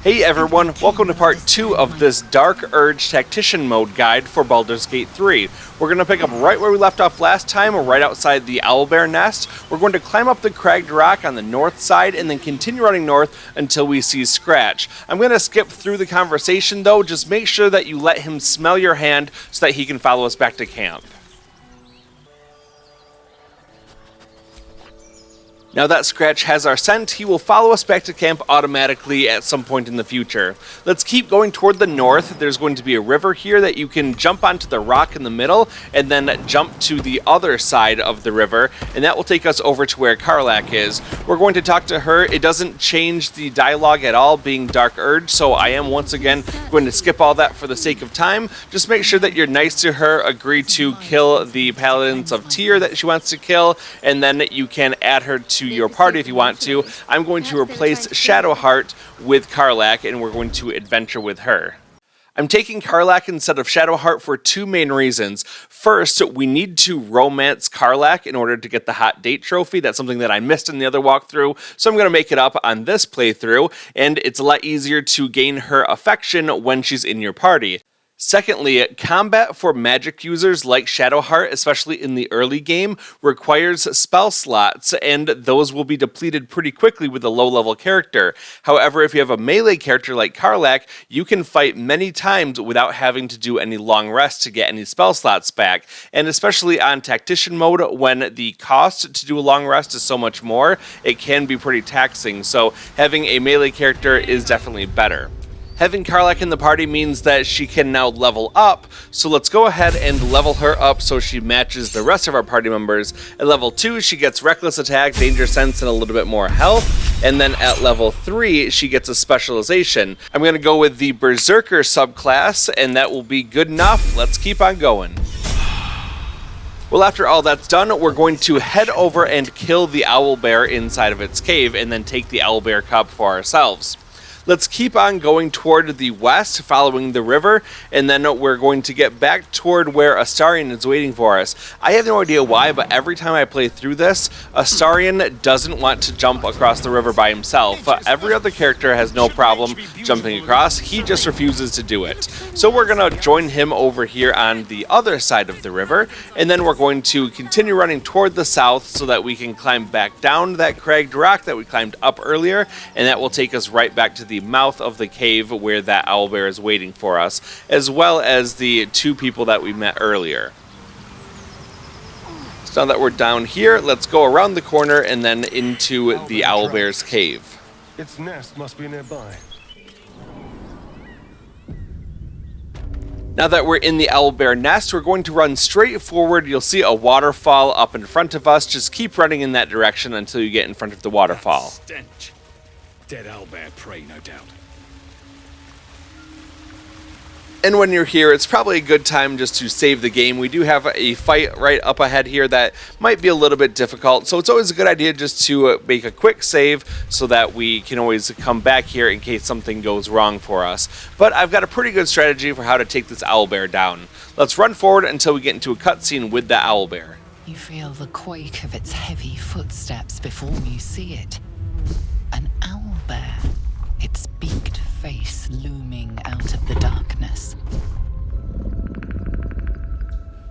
Hey everyone, welcome to part 2 of this Dark Urge Tactician mode guide for Baldur's Gate 3. We're going to pick up right where we left off last time, right outside the Owlbear nest. We're going to climb up the cragged rock on the north side and then continue running north until we see Scratch. I'm going to skip through the conversation though, just make sure that you let him smell your hand so that he can follow us back to camp. Now that Scratch has our scent, he will follow us back to camp automatically at some point in the future. Let's keep going toward the north. There's going to be a river here that you can jump onto the rock in the middle and then jump to the other side of the river, and that will take us over to where Karlach is. We're going to talk to her. It doesn't change the dialogue at all being Dark Urge, so I am once again going to skip all that for the sake of time. Just make sure that you're nice to her, agree to kill the Paladins of Tyr that she wants to kill, and then you can add her to your party if you want to. I'm going to replace Shadowheart with Karlach, and we're going to adventure with her. I'm taking Karlach instead of Shadowheart for two main reasons. First, we need to romance Karlach in order to get the hot date trophy. That's something that I missed in the other walkthrough, so I'm going to make it up on this playthrough, and it's a lot easier to gain her affection when she's in your party. Secondly, combat for magic users like Shadowheart, especially in the early game, requires spell slots, and those will be depleted pretty quickly with a low-level character. However, if you have a melee character like Karlach, you can fight many times without having to do any long rest to get any spell slots back, and especially on Tactician mode, when the cost to do a long rest is so much more, it can be pretty taxing, so having a melee character is definitely better. Having Karlach in the party means that she can now level up, so let's go ahead and level her up so she matches the rest of our party members. At level 2, she gets Reckless Attack, Danger Sense, and a little bit more health, and then at level 3, she gets a specialization. I'm going to go with the Berserker subclass, and that will be good enough. Let's keep on going. Well, after all that's done, we're going to head over and kill the Owlbear inside of its cave, and then take the Owlbear cup for ourselves. Let's keep on going toward the west, following the river, and then we're going to get back toward where Astarion is waiting for us. I have no idea why, but every time I play through this, Astarion doesn't want to jump across the river by himself. Every other character has no problem jumping across, he just refuses to do it. So we're going to join him over here on the other side of the river, and then we're going to continue running toward the south so that we can climb back down that cragged rock that we climbed up earlier, and that will take us right back to the mouth of the cave where that Owlbear is waiting for us, as well as the two people that we met earlier. So now that we're down here, let's go around the corner and then into the Owlbear's cave. Its nest must be nearby. Now that we're in the Owlbear nest, we're going to run straight forward. You'll see a waterfall up in front of us. Just keep running in that direction until you get in front of the waterfall. Stench. Dead owlbear prey, no doubt. And when you're here, it's probably a good time just to save the game. We do have a fight right up ahead here that might be a little bit difficult, so it's always a good idea just to make a quick save so that we can always come back here in case something goes wrong for us. But I've got a pretty good strategy for how to take this Owlbear down. Let's run forward until we get into a cutscene with the Owlbear. You feel the quake of its heavy footsteps before you see it. An owlbear, its beaked face looming out of the darkness.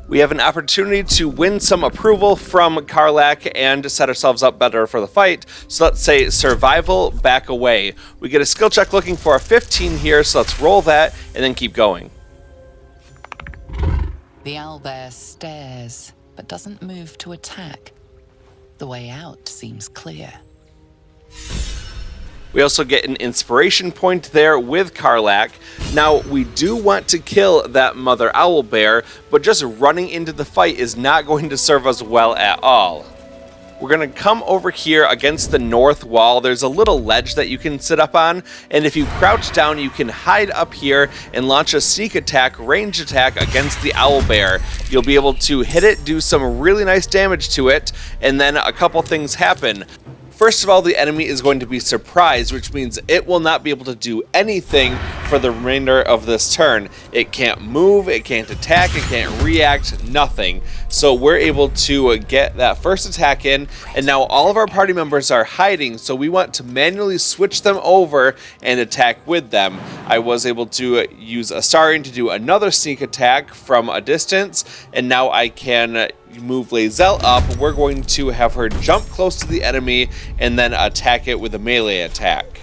We have an opportunity to win some approval from Karlach and set ourselves up better for the fight. So let's say survival, back away. We get a skill check looking for a 15 here, so let's roll that and then keep going. The owlbear stares, but doesn't move to attack. The way out seems clear. We also get an inspiration point there with Karlach. Now, we do want to kill that mother Owlbear, but just running into the fight is not going to serve us well at all. We're going to come over here against the north wall. There's a little ledge that you can sit up on, and if you crouch down, you can hide up here and launch a sneak attack, range attack against the Owlbear. You'll be able to hit it, do some really nice damage to it, and then a couple things happen. First of all, the enemy is going to be surprised, which means it will not be able to do anything for the remainder of this turn. It can't move, it can't attack, it can't react, nothing. So we're able to get that first attack in, and now all of our party members are hiding, so we want to manually switch them over and attack with them. I was able to use Astarion to do another sneak attack from a distance, and now I can move Lae'zel up. We're going to have her jump close to the enemy and then attack it with a melee attack.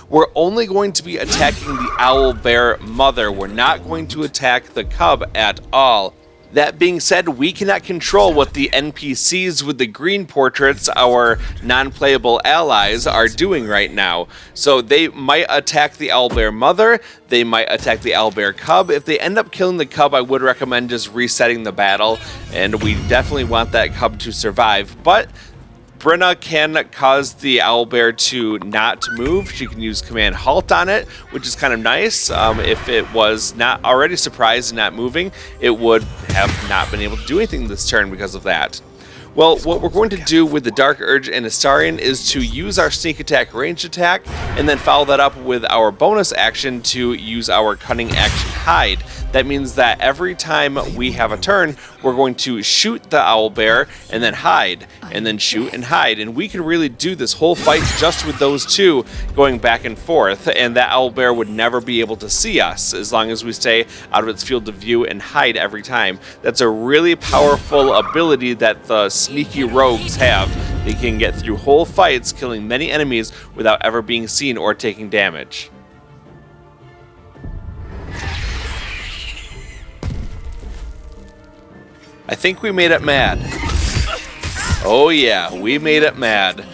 We're only going to be attacking the Owlbear mother. We're not going to attack the cub at all. That being said, we cannot control what the NPCs with the green portraits, our non-playable allies, are doing right now. So they might attack the Owlbear mother, they might attack the Owlbear cub. If they end up killing the cub, I would recommend just resetting the battle, and we definitely want that cub to survive. But Brenna can cause the Owlbear to not move. She can use Command Halt on it, which is kind of nice. If it was not already surprised and not moving, it would have not been able to do anything this turn because of that. Well, what we're going to do with the Dark Urge and Astarion is to use our sneak attack ranged attack, and then follow that up with our bonus action to use our cunning action hide. That means that every time we have a turn, we're going to shoot the Owlbear and then hide, and then shoot and hide. And we can really do this whole fight just with those two going back and forth, and that Owlbear would never be able to see us as long as we stay out of its field of view and hide every time. That's a really powerful ability that the sneaky rogues have. They can get through whole fights, killing many enemies without ever being seen or taking damage. I think we made it mad. Oh yeah, we made it mad.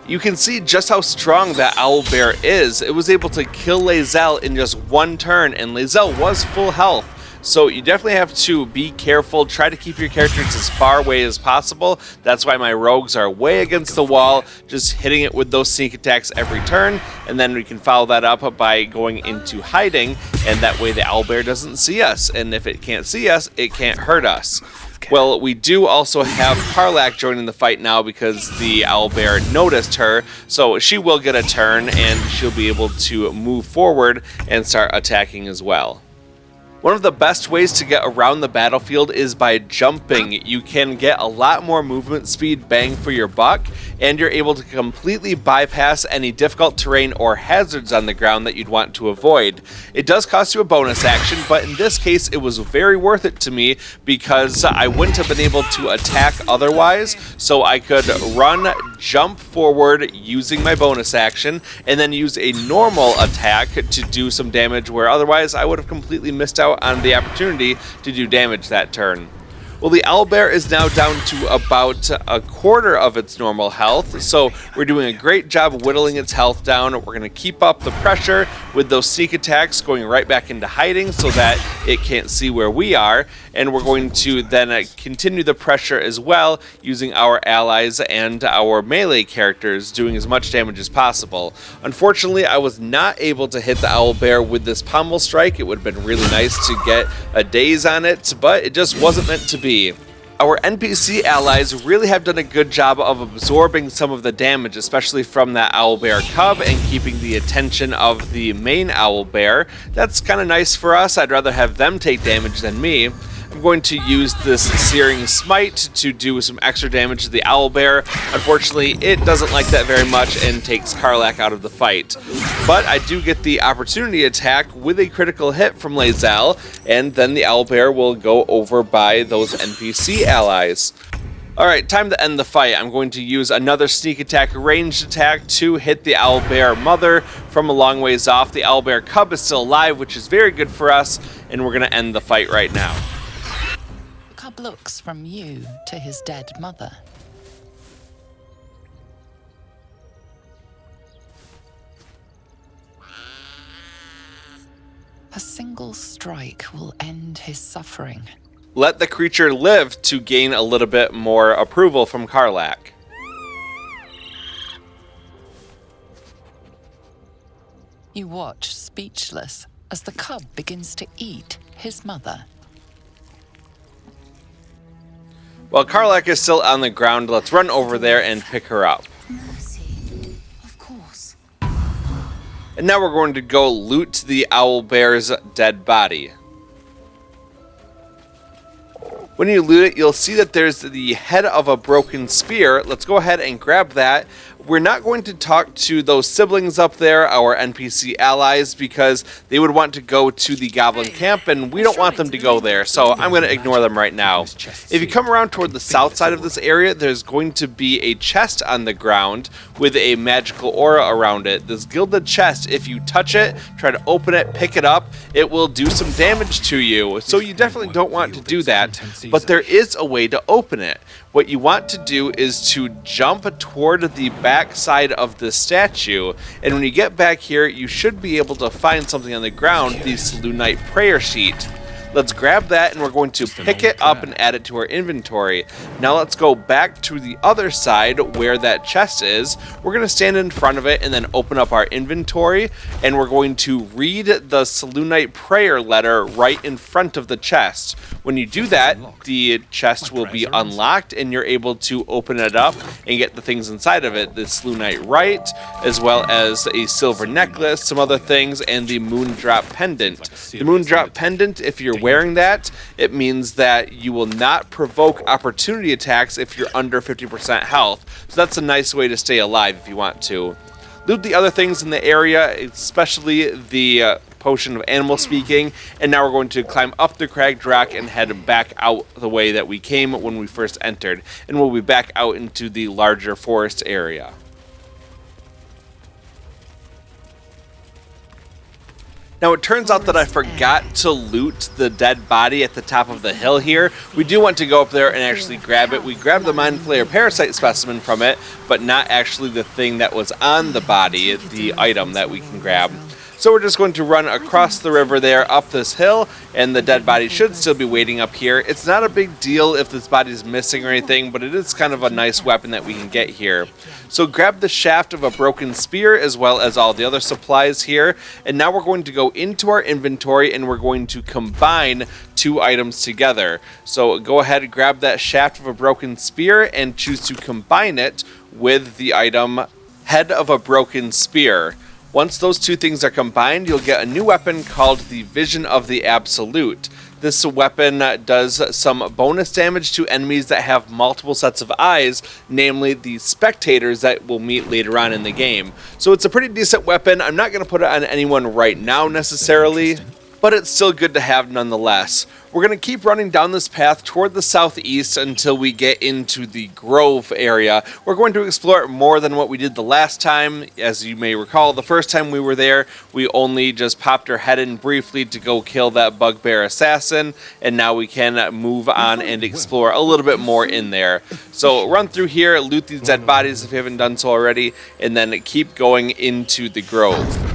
You can see just how strong that Owlbear is. It was able to kill Lae'zel in just one turn, and Lae'zel was full health. So you definitely have to be careful, try to keep your characters as far away as possible. That's why my rogues are way against the wall, just hitting it with those sneak attacks every turn, and then we can follow that up by going into hiding, and that way the Owlbear doesn't see us, and if it can't see us, it can't hurt us. Well, we do also have Karlach joining the fight now because the Owlbear noticed her, so she will get a turn, and she'll be able to move forward and start attacking as well. One of the best ways to get around the battlefield is by jumping. You can get a lot more movement speed bang for your buck, and you're able to completely bypass any difficult terrain or hazards on the ground that you'd want to avoid. It does cost you a bonus action, but in this case it was very worth it to me because I wouldn't have been able to attack otherwise, so I could run, jump forward using my bonus action, and then use a normal attack to do some damage where otherwise I would have completely missed out on the opportunity to do damage that turn. Well, the Owlbear is now down to about a quarter of its normal health, so we're doing a great job whittling its health down. We're going to keep up the pressure with those sneak attacks, going right back into hiding so that it can't see where we are, and we're going to then continue the pressure as well, using our allies and our melee characters, doing as much damage as possible. Unfortunately, I was not able to hit the Owlbear with this pommel strike. It would have been really nice to get a daze on it, but it just wasn't meant to be. Our NPC allies really have done a good job of absorbing some of the damage, especially from that Owlbear cub, and keeping the attention of the main Owlbear. That's kind of nice for us. I'd rather have them take damage than me. I'm going to use this Searing Smite to do some extra damage to the Owlbear. Unfortunately, it doesn't like that very much and takes Karlach out of the fight. But I do get the opportunity attack with a critical hit from Lae'zel, and then the Owlbear will go over by those NPC allies. Alright, time to end the fight. I'm going to use another sneak attack ranged attack to hit the Owlbear mother from a long ways off. The Owlbear cub is still alive, which is very good for us, and we're going to end the fight right now. The cub looks from you to his dead mother. A single strike will end his suffering. Let the creature live to gain a little bit more approval from Karlach. You watch speechless as the cub begins to eat his mother. While Karlach is still on the ground, let's run over there and pick her up. Mercy, of course. And now we're going to go loot the Owlbear's dead body. When you loot it, you'll see that there's the head of a broken spear. Let's go ahead and grab that. We're not going to talk to those siblings up there, our NPC allies, because they would want to go to the goblin camp, and we don't want them to go there, so I'm going to ignore them right now. If you come around toward the south side of this area, there's going to be a chest on the ground with a magical aura around it. This gilded chest, if you touch it, try to open it, pick it up, it will do some damage to you, so you definitely don't want to do that, but there is a way to open it. What you want to do is to jump toward the back side of the statue, and when you get back here, you should be able to find something on the ground, the Selunite prayer sheet. Let's grab that, and we're going to pick it up and add it to our inventory. Now let's go back to the other side where that chest is. We're going to stand in front of it and then open up our inventory, and we're going to read the Selunite prayer letter right in front of the chest. When you do that, the chest will be unlocked, and you're able to open it up and get the things inside of it. The Selunite Rite, as well as a silver necklace, some other things, and the Moondrop Pendant. The Moondrop Pendant, if you're wearing that, it means that you will not provoke opportunity attacks if you're under 50% health. So that's a nice way to stay alive if you want to. Loot the other things in the area, especially the potion of animal speaking, and now we're going to climb up the cragged rock and head back out the way that we came when we first entered, and we'll be back out into the larger forest area. Now it turns out that I forgot to loot the dead body at the top of the hill here. We do want to go up there and actually grab it. We grabbed the Mind Flayer Parasite specimen from it, but not actually the thing that was on the body, the item that we can grab. So we're just going to run across the river there, up this hill, and the dead body should still be waiting up here. It's not a big deal if this body is missing or anything, but it is kind of a nice weapon that we can get here. So grab the shaft of a broken spear as well as all the other supplies here, and now we're going to go into our inventory and we're going to combine two items together. So go ahead and grab that shaft of a broken spear and choose to combine it with the item Head of a Broken Spear. Once those two things are combined, you'll get a new weapon called the Vision of the Absolute. This weapon does some bonus damage to enemies that have multiple sets of eyes, namely the spectators that we'll meet later on in the game. So it's a pretty decent weapon. I'm not going to put it on anyone right now necessarily, but it's still good to have nonetheless. We're going to keep running down this path toward the southeast until we get into the Grove area. We're going to explore it more than what we did the last time. As you may recall, the first time we were there, we only just popped our head in briefly to go kill that bugbear assassin, and now we can move on and explore a little bit more in there. So run through here, loot these dead bodies if you haven't done so already, and then keep going into the Grove.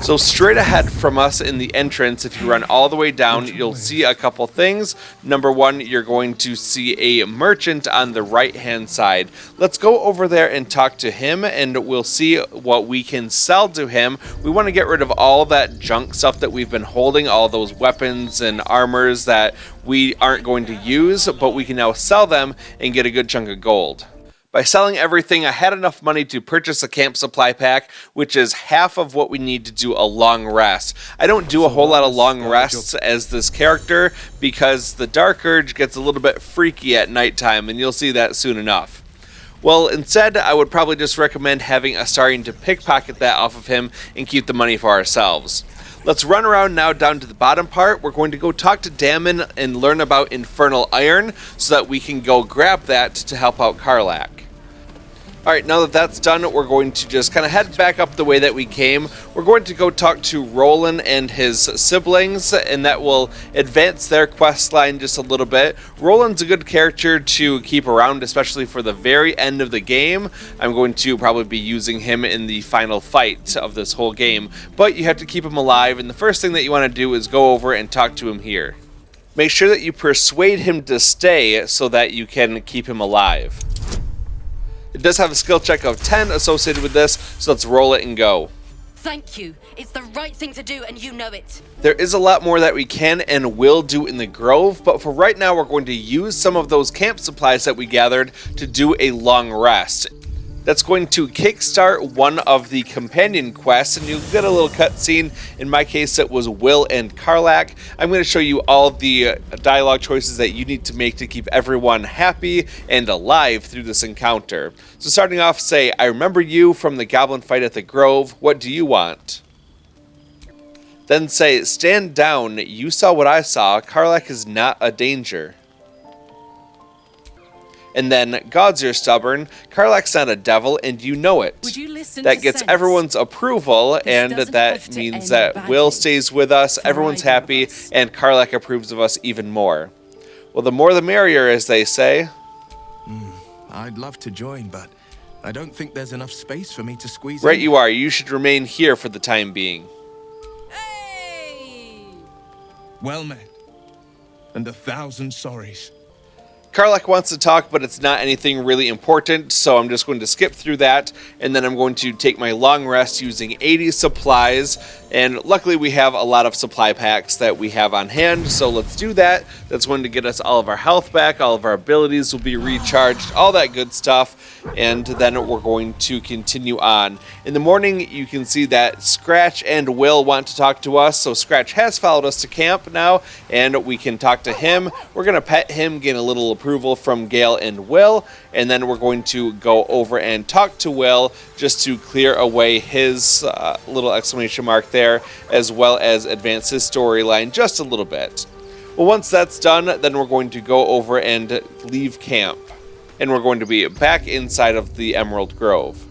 So straight ahead from us in the entrance, if you run all the way down, you'll see a couple things. Number one, you're going to see a merchant on the right-hand side. Let's go over there and talk to him, and we'll see what we can sell to him. We want to get rid of all that junk stuff that we've been holding, all those weapons and armors that we aren't going to use, but we can now sell them and get a good chunk of gold. By selling everything, I had enough money to purchase a camp supply pack, which is half of what we need to do a long rest. I don't do a whole lot of long rests as this character because the Dark Urge gets a little bit freaky at nighttime, and you'll see that soon enough. Well, instead, I would probably just recommend having a starting to pickpocket that off of him and keep the money for ourselves. Let's run around now down to the bottom part. We're going to go talk to Dammon and learn about Infernal Iron so that we can go grab that to help out Karlach. Alright, now that that's done, we're going to just kind of head back up the way that we came. We're going to go talk to Rolan and his siblings, and that will advance their quest line just a little bit. Rolan's a good character to keep around, especially for the very end of the game. I'm going to probably be using him in the final fight of this whole game, but you have to keep him alive, and the first thing that you want to do is go over and talk to him here. Make sure that you persuade him to stay so that you can keep him alive. It does have a skill check of 10 associated with this, so let's roll it and go. Thank you. It's the right thing to do, and you know it. There is a lot more that we can and will do in the Grove, but for right now we're going to use some of those camp supplies that we gathered to do a long rest. That's going to kickstart one of the companion quests, and you'll get a little cutscene. In my case, it was Wyll and Karlach. I'm going to show you all the dialogue choices that you need to make to keep everyone happy and alive through this encounter. So starting off, say, "I remember you from the goblin fight at the Grove. What do you want?" Then say, "Stand down. You saw what I saw. Karlach is not a danger." And then, "Gods, you're stubborn. Karlach's not a devil, and you know it." Would you listen That to gets sense? everyone's approval, and doesn't that have to means end that badly Wyll stays with us, for everyone's either of happy, us. and Karlach approves of us even more. Well, the more the merrier, as they say. I'd love to join, but I don't think there's enough space for me to squeeze Right in. you are. You should remain here for the time being. Hey! Well met. And 1,000 sorries. Karlach wants to talk, but it's not anything really important, so I'm just going to skip through that, and then I'm going to take my long rest using 80 supplies, and luckily we have a lot of supply packs that we have on hand, so let's do that. That's going to get us all of our health back, all of our abilities will be recharged, all that good stuff, and then we're going to continue on. In the morning, you can see that Scratch and Wyll want to talk to us, so Scratch has followed us to camp now, and we can talk to him. We're going to pet him, gain a little approval from Gale and Wyll, and then we're going to go over and talk to Wyll just to clear away his little exclamation mark there, as well as advance his storyline just a little bit. Well, once that's done, then we're going to go over and leave camp, and we're going to be back inside of the Emerald Grove.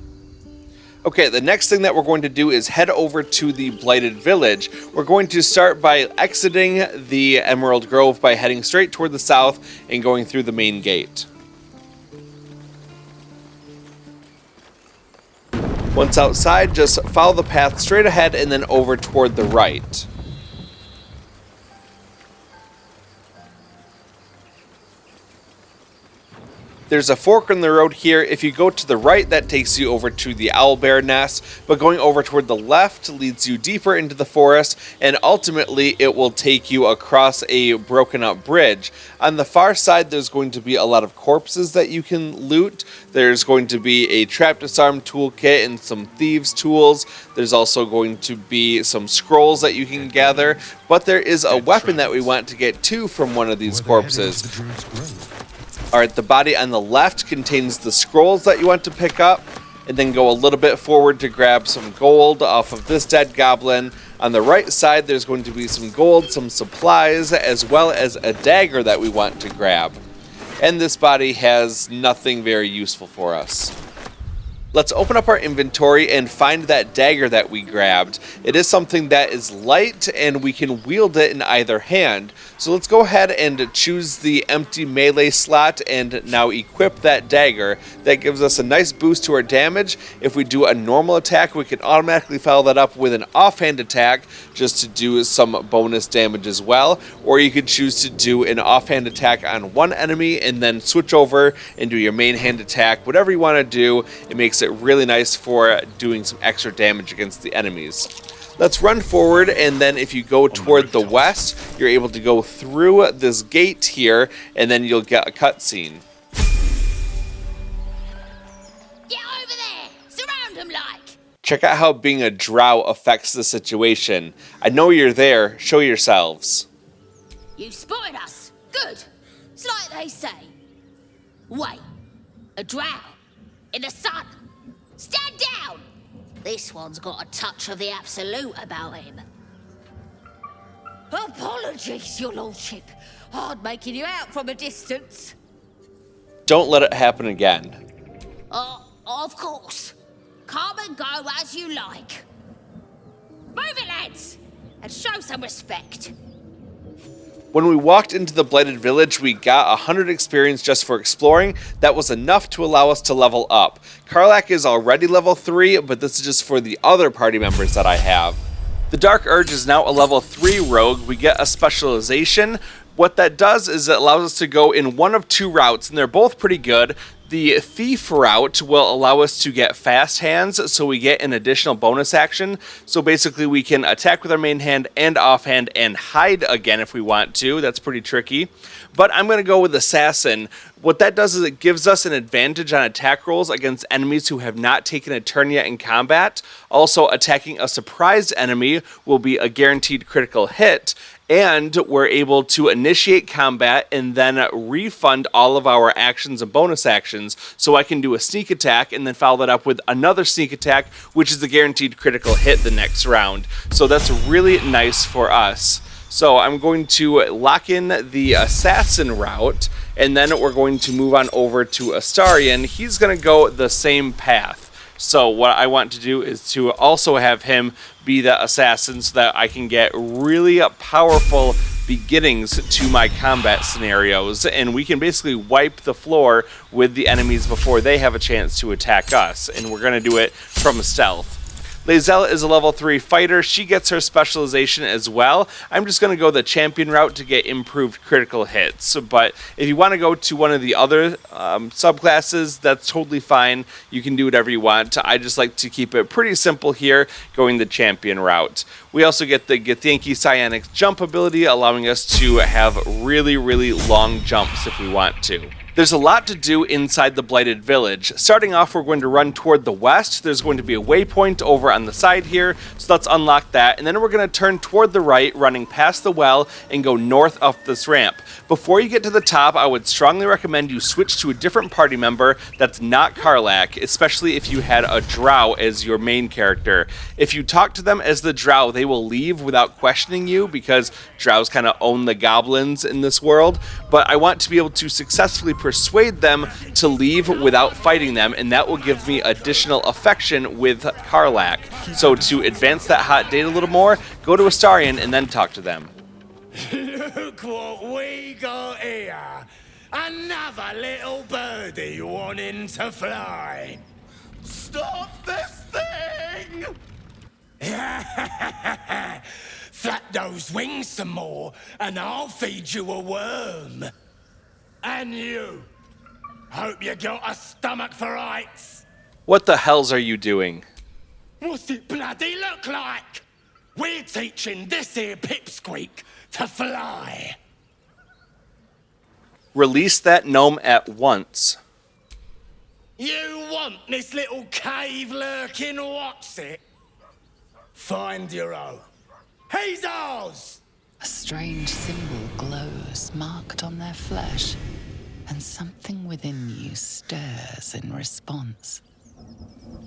Okay, the next thing that we're going to do is head over to the Blighted Village. We're going to start by exiting the Emerald Grove by heading straight toward the south and going through the main gate. Once outside, just follow the path straight ahead and then over toward the right. There's a fork in the road here. If you go to the right, that takes you over to the Owlbear nest, but going over toward the left leads you deeper into the forest, and ultimately it will take you across a broken up bridge. On the far side, there's going to be a lot of corpses that you can loot. There's going to be a trap disarm toolkit and some thieves tools. There's also going to be some scrolls that you can gather, but there is a weapon that we want to get to from one of these corpses. Alright, the body on the left contains the scrolls that you want to pick up, and then go a little bit forward to grab some gold off of this dead goblin. On the right side, there's going to be some gold, some supplies, as well as a dagger that we want to grab. And this body has nothing very useful for us. Let's open up our inventory and find that dagger that we grabbed. It is something that is light and we can wield it in either hand. So let's go ahead and choose the empty melee slot and now equip that dagger. That gives us a nice boost to our damage. If we do a normal attack, we can automatically follow that up with an offhand attack just to do some bonus damage as well. Or you could choose to do an offhand attack on one enemy and then switch over and do your main hand attack. Whatever you want to do, it makes it really nice for doing some extra damage against the enemies. Let's run forward, and then if you go toward the west, you're able to go through this gate here, and then you'll get a cutscene. Get over there! Surround him like! Check out how being a drow affects the situation. I know you're there. Show yourselves. You spotted us. Good. It's like they say. Wait. A drow. In the sun. Stand down! This one's got a touch of the absolute about him. Apologies, your lordship. Hard making you out from a distance. Don't let it happen again. Of course. Come and go as you like. Move it, lads! And show some respect. When we walked into the Blighted Village, we got 100 experience just for exploring. That was enough to allow us to level up. Karlach is already level 3, but this is just for the other party members that I have. The Dark Urge is now a level 3 rogue. We get a specialization. What that does is it allows us to go in one of two routes, and they're both pretty good. The Thief route will allow us to get fast hands, so we get an additional bonus action. So basically we can attack with our main hand and offhand and hide again if we want to. That's pretty tricky. But I'm going to go with Assassin. What that does is it gives us an advantage on attack rolls against enemies who have not taken a turn yet in combat. Also, attacking a surprised enemy will be a guaranteed critical hit. And we're able to initiate combat and then refund all of our actions and bonus actions. So I can do a sneak attack and then follow that up with another sneak attack, which is a guaranteed critical hit the next round. So that's really nice for us. So I'm going to lock in the Assassin route, and then we're going to move on over to Astarion. He's going to go the same path. So what I want to do is to also have him be the assassin so that I can get really powerful beginnings to my combat scenarios, and we can basically wipe the floor with the enemies before they have a chance to attack us, and we're going to do it from stealth. Lazelle is a level 3 fighter. She gets her specialization as well. I'm just going to go the champion route to get improved critical hits. But if you want to go to one of the other subclasses, that's totally fine. You can do whatever you want. I just like to keep it pretty simple here, going the champion route. We also get the Githyanki Psionic jump ability, allowing us to have really, really long jumps if we want to. There's a lot to do inside the Blighted Village. Starting off, we're going to run toward the west. There's going to be a waypoint over on the side here, so let's unlock that. And then we're going to turn toward the right, running past the well, and go north up this ramp. Before you get to the top, I would strongly recommend you switch to a different party member that's not Karlach, especially if you had a drow as your main character. If you talk to them as the drow, they will leave without questioning you, because drows kind of own the goblins in this world. But I want to be able to successfully persuade them to leave without fighting them, and that will give me additional affection with Karlach. So to advance that hot date a little more, go to Astarion and then talk to them. Look what we got here. Another little birdie wanting to fly. Stop this thing! Flap those wings some more, and I'll feed you a worm. And you. Hope you got a stomach for heights. What the hells are you doing? What's it bloody look like? We're teaching this here pipsqueak to fly. Release that gnome at once. You want this little cave lurking what's it? Find your own. He's ours! A strange symbol glows, marked on their flesh, and something within you stirs in response.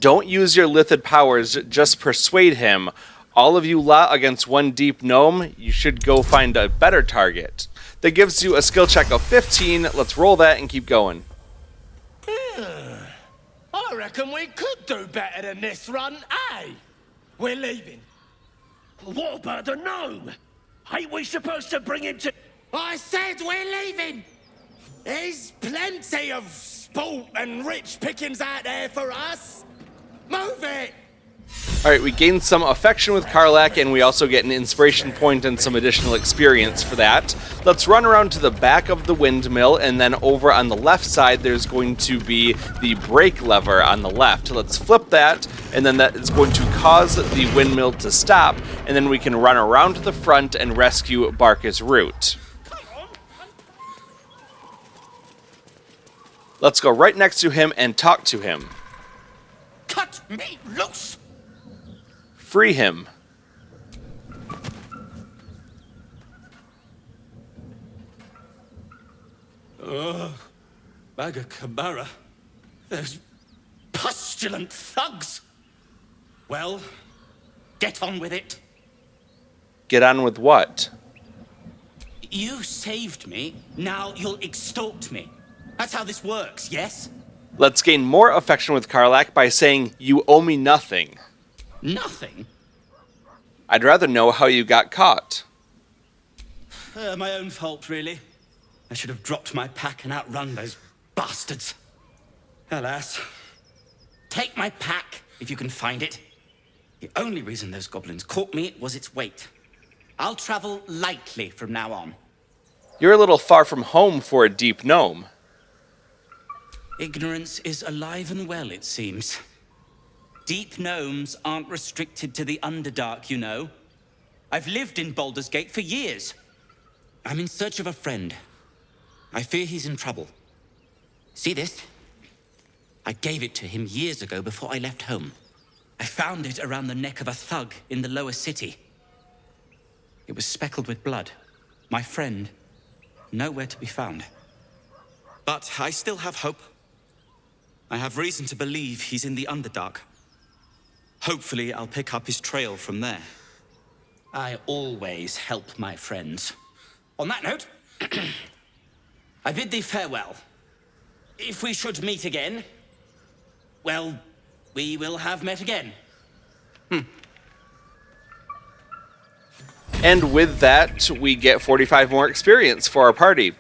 Don't use your Lithid powers, just persuade him. All of you lot against one deep gnome, you should go find a better target. That gives you a skill check of 15. Let's roll that and keep going. I reckon we could do better than this run, eh? We're leaving. What about the gnome? Ain't we supposed to bring him to... I said we're leaving! There's plenty of sport and rich pickings out there for us. Move it! Alright, we gained some affection with Karlach, and we also get an inspiration point and some additional experience for that. Let's run around to the back of the windmill, and then over on the left side there's going to be the brake lever on the left. Let's flip that, and then that is going to cause the windmill to stop, and then we can run around to the front and rescue Barcus Wroot. Let's go right next to him and talk to him. Cut me loose! Free him. Bagakabara. Those pustulant thugs. Well, get on with it. Get on with what? You saved me, now you'll extort me. That's how this works, yes? Let's gain more affection with Karlach by saying, you owe me nothing. Nothing? I'd rather know how you got caught. My own fault, really. I should have dropped my pack and outrun those bastards. Alas. Take my pack, if you can find it. The only reason those goblins caught me was its weight. I'll travel lightly from now on. You're a little far from home for a deep gnome. Ignorance is alive and well, it seems. Deep gnomes aren't restricted to the Underdark, you know. I've lived in Baldur's Gate for years. I'm in search of a friend. I fear he's in trouble. See this? I gave it to him years ago before I left home. I found it around the neck of a thug in the lower city. It was speckled with blood. My friend, nowhere to be found. But I still have hope. I have reason to believe he's in the Underdark. Hopefully, I'll pick up his trail from there. I always help my friends. On that note, I bid thee farewell. If we should meet again, well, we will have met again. And with that, we get 45 more experience for our party.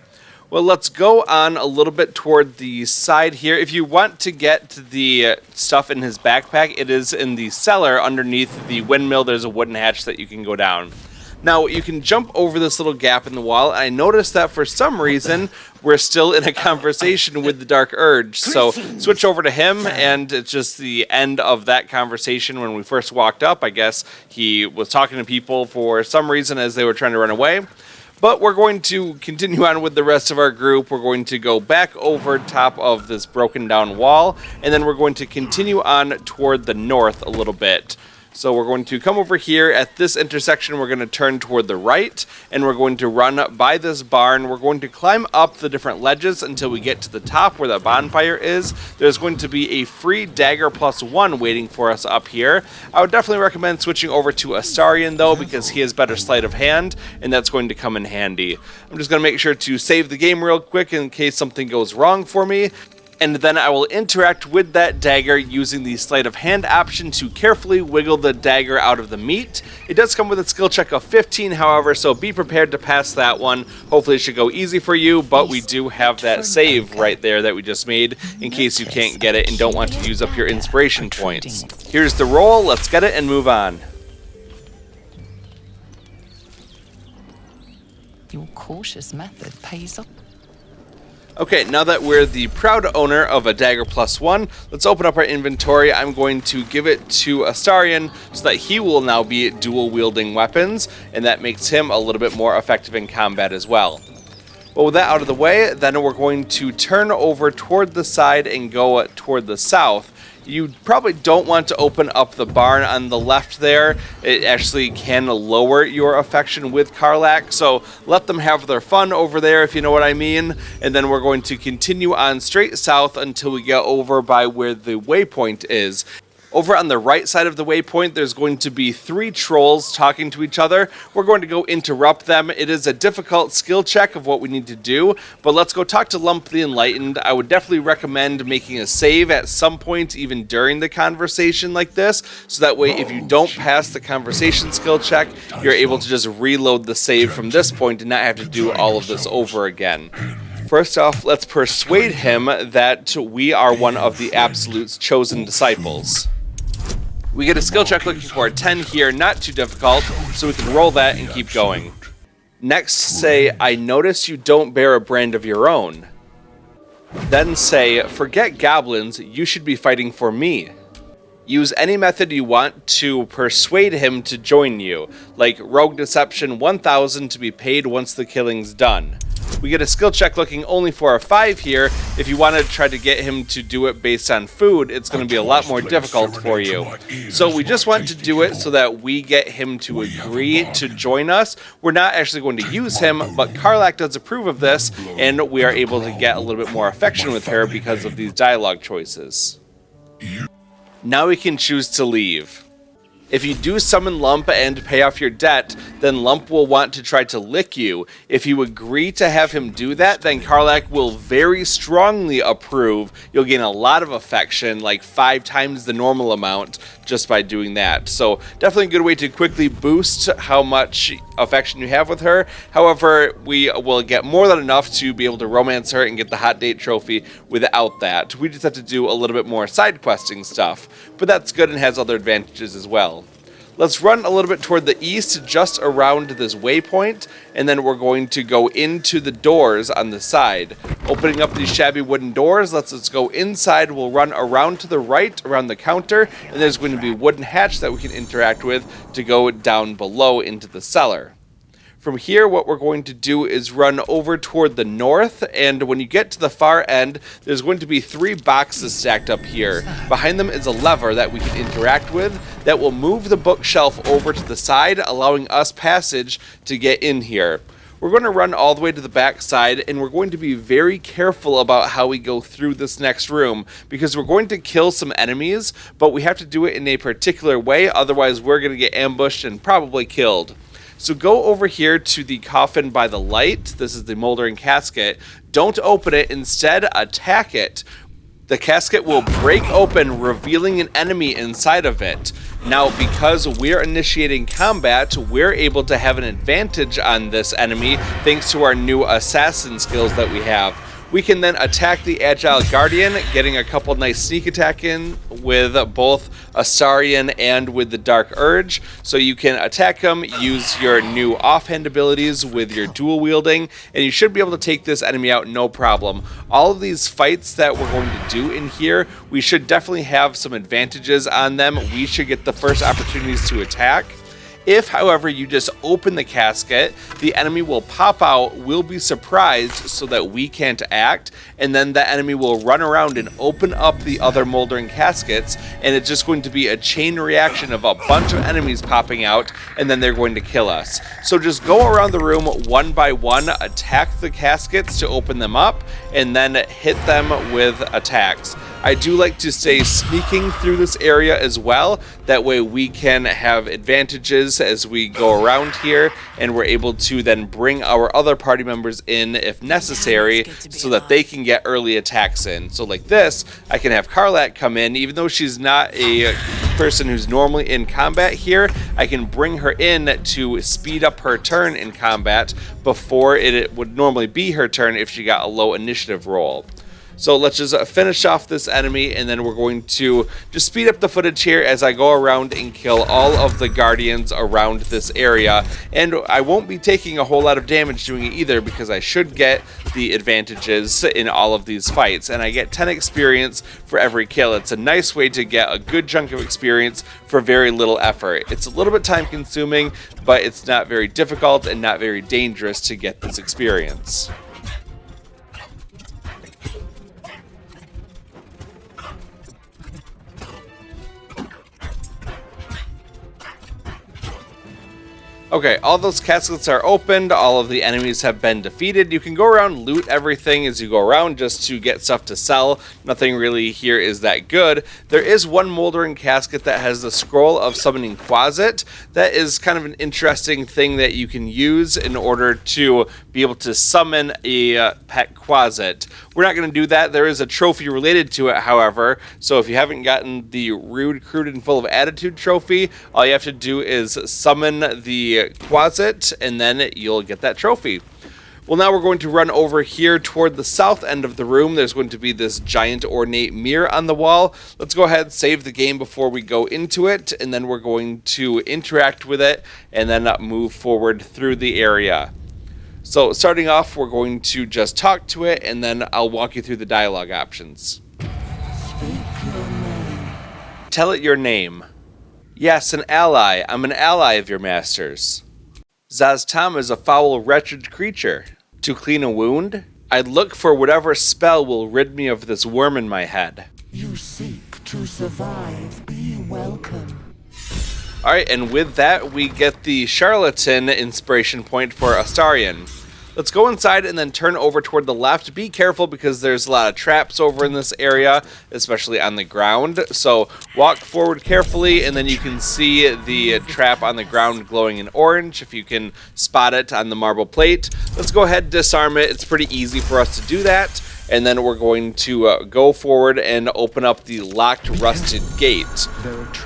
Well, let's go on a little bit toward the side here. If you want to get the stuff in his backpack, it is in the cellar underneath the windmill. There's a wooden hatch that you can go down. Now, you can jump over this little gap in the wall. I noticed that for some reason, we're still in a conversation with the Dark Urge. So switch over to him, and it's just the end of that conversation when we first walked up. I guess he was talking to people for some reason as they were trying to run away. But we're going to continue on with the rest of our group. We're going to go back over top of this broken down wall, and then we're going to continue on toward the north a little bit. So we're going to come over here at this intersection. We're going to turn toward the right, and we're going to run by this barn. We're going to climb up the different ledges until we get to the top where the bonfire is. There's going to be a free Dagger +1 waiting for us up here. I would definitely recommend switching over to Astarion, though, because he has better sleight of hand, and that's going to come in handy. I'm just going to make sure to save the game real quick in case something goes wrong for me. And then I will interact with that dagger using the sleight of hand option to carefully wiggle the dagger out of the meat. It does come with a skill check of 15, however, so be prepared to pass that one. Hopefully it should go easy for you, but we do have that save right there that we just made in case you can't get it and don't want to use up your inspiration points. Here's the roll, let's get it and move on. Your cautious method pays off. Okay, now that we're the proud owner of a Dagger +1, let's open up our inventory. I'm going to give it to Astarion so that he will now be dual-wielding weapons, and that makes him a little bit more effective in combat as well. Well, with that out of the way, then we're going to turn over toward the side and go toward the south. You probably don't want to open up the barn on the left there. It actually can lower your affection with Karlach, so let them have their fun over there, if you know what I mean. And then we're going to continue on straight south until we get over by where the waypoint is. Over on the right side of the waypoint, there's going to be 3 trolls talking to each other. We're going to go interrupt them. It is a difficult skill check of what we need to do, but let's go talk to Lump the Enlightened. I would definitely recommend making a save at some point, even during the conversation like this, so that way if you don't pass the conversation skill check, you're able to just reload the save from this point and not have to do all of this over again. First off, let's persuade him that we are one of the Absolute's chosen disciples. We get a skill check looking for a 10 here, not too difficult, so we can roll that and keep going. Next, say, I notice you don't bear a brand of your own. Then say, forget goblins, you should be fighting for me. Use any method you want to persuade him to join you, like Rogue Deception 1000 to be paid once the killing's done. We get a skill check looking only for a 5 here. If you want to try to get him to do it based on food, it's going to be a lot more difficult for you. So we just want to do it so that we get him to agree to join us. We're not actually going to use him, but Karlach does approve of this, and we are able to get a little bit more affection with her because of these dialogue choices. Now we can choose to leave. If you do summon Lump and pay off your debt, then Lump will want to try to lick you. If you agree to have him do that, then Karlach will very strongly approve. You'll gain a lot of affection, like 5 times the normal amount, just by doing that. So definitely a good way to quickly boost how much affection you have with her. However, we will get more than enough to be able to romance her and get the hot date trophy without that. We just have to do a little bit more side questing stuff, but that's good and has other advantages as well. Let's run a little bit toward the east, just around this waypoint, and then we're going to go into the doors on the side. Opening up these shabby wooden doors lets us go inside. We'll run around to the right, around the counter, and there's going to be a wooden hatch that we can interact with to go down below into the cellar. From here, what we're going to do is run over toward the north, and when you get to the far end, there's going to be 3 boxes stacked up here. Behind them is a lever that we can interact with that will move the bookshelf over to the side, allowing us passage to get in here. We're going to run all the way to the back side, and we're going to be very careful about how we go through this next room, because we're going to kill some enemies, but we have to do it in a particular way, otherwise we're going to get ambushed and probably killed. So go over here to the coffin by the light. This is the moldering casket. Don't open it, instead attack it. The casket will break open, revealing an enemy inside of it. Now, because we're initiating combat, we're able to have an advantage on this enemy thanks to our new assassin skills that we have. We can then attack the Agile Guardian, getting a couple nice sneak attack in with both Astarion and with the Dark Urge. So you can attack him, use your new offhand abilities with your dual wielding, and you should be able to take this enemy out no problem. All of these fights that we're going to do in here, we should definitely have some advantages on them. We should get the first opportunities to attack. If, however, you just open the casket, the enemy will pop out, we'll be surprised so that we can't act, and then the enemy will run around and open up the other moldering caskets, and it's just going to be a chain reaction of a bunch of enemies popping out, and then they're going to kill us. So just go around the room one by one, attack the caskets to open them up, and then hit them with attacks. I do like to stay sneaking through this area as well. That way we can have advantages as we go around here, and we're able to then bring our other party members in if necessary so that they can get early attacks in. So like this, I can have Karlach come in, even though she's not a person who's normally in combat here, I can bring her in to speed up her turn in combat before it would normally be her turn if she got a low initiative roll. So let's just finish off this enemy, and then we're going to just speed up the footage here as I go around and kill all of the guardians around this area. And I won't be taking a whole lot of damage doing it either, because I should get the advantages in all of these fights. And I get 10 experience for every kill. It's a nice way to get a good chunk of experience for very little effort. It's a little bit time consuming, but it's not very difficult and not very dangerous to get this experience. Okay, all those caskets are opened, all of the enemies have been defeated. You can go around, loot everything as you go around just to get stuff to sell. Nothing really here is that good. There is one moldering casket that has the scroll of summoning Quasit. That is kind of an interesting thing that you can use in order to be able to summon a pet Quasit. We're not going to do that. There is a trophy related to it, however, so if you haven't gotten the Rude, Crude, and Full of Attitude trophy, all you have to do is summon the Quasit, and then you'll get that trophy. Well, now we're going to run over here toward the south end of the room. There's going to be this giant ornate mirror on the wall. Let's go ahead, save the game before we go into it, and then we're going to interact with it and then move forward through the area. So starting off, we're going to just talk to it, and then I'll walk you through the dialogue options. Tell it your name. Yes, an ally. I'm an ally of your master's. Zaztam is a foul, wretched creature. To clean a wound, I'd look for whatever spell will rid me of this worm in my head. You seek to survive. Be welcome. Alright, and with that, we get the Charlatan inspiration point for Astarion. Let's go inside and then turn over toward the left. Be careful because there's a lot of traps over in this area, especially on the ground. So walk forward carefully, and then you can see the trap on the ground glowing in orange if you can spot it on the marble plate. Let's go ahead and disarm it. It's pretty easy for us to do that. And then we're going to go forward and open up the locked rusted gate.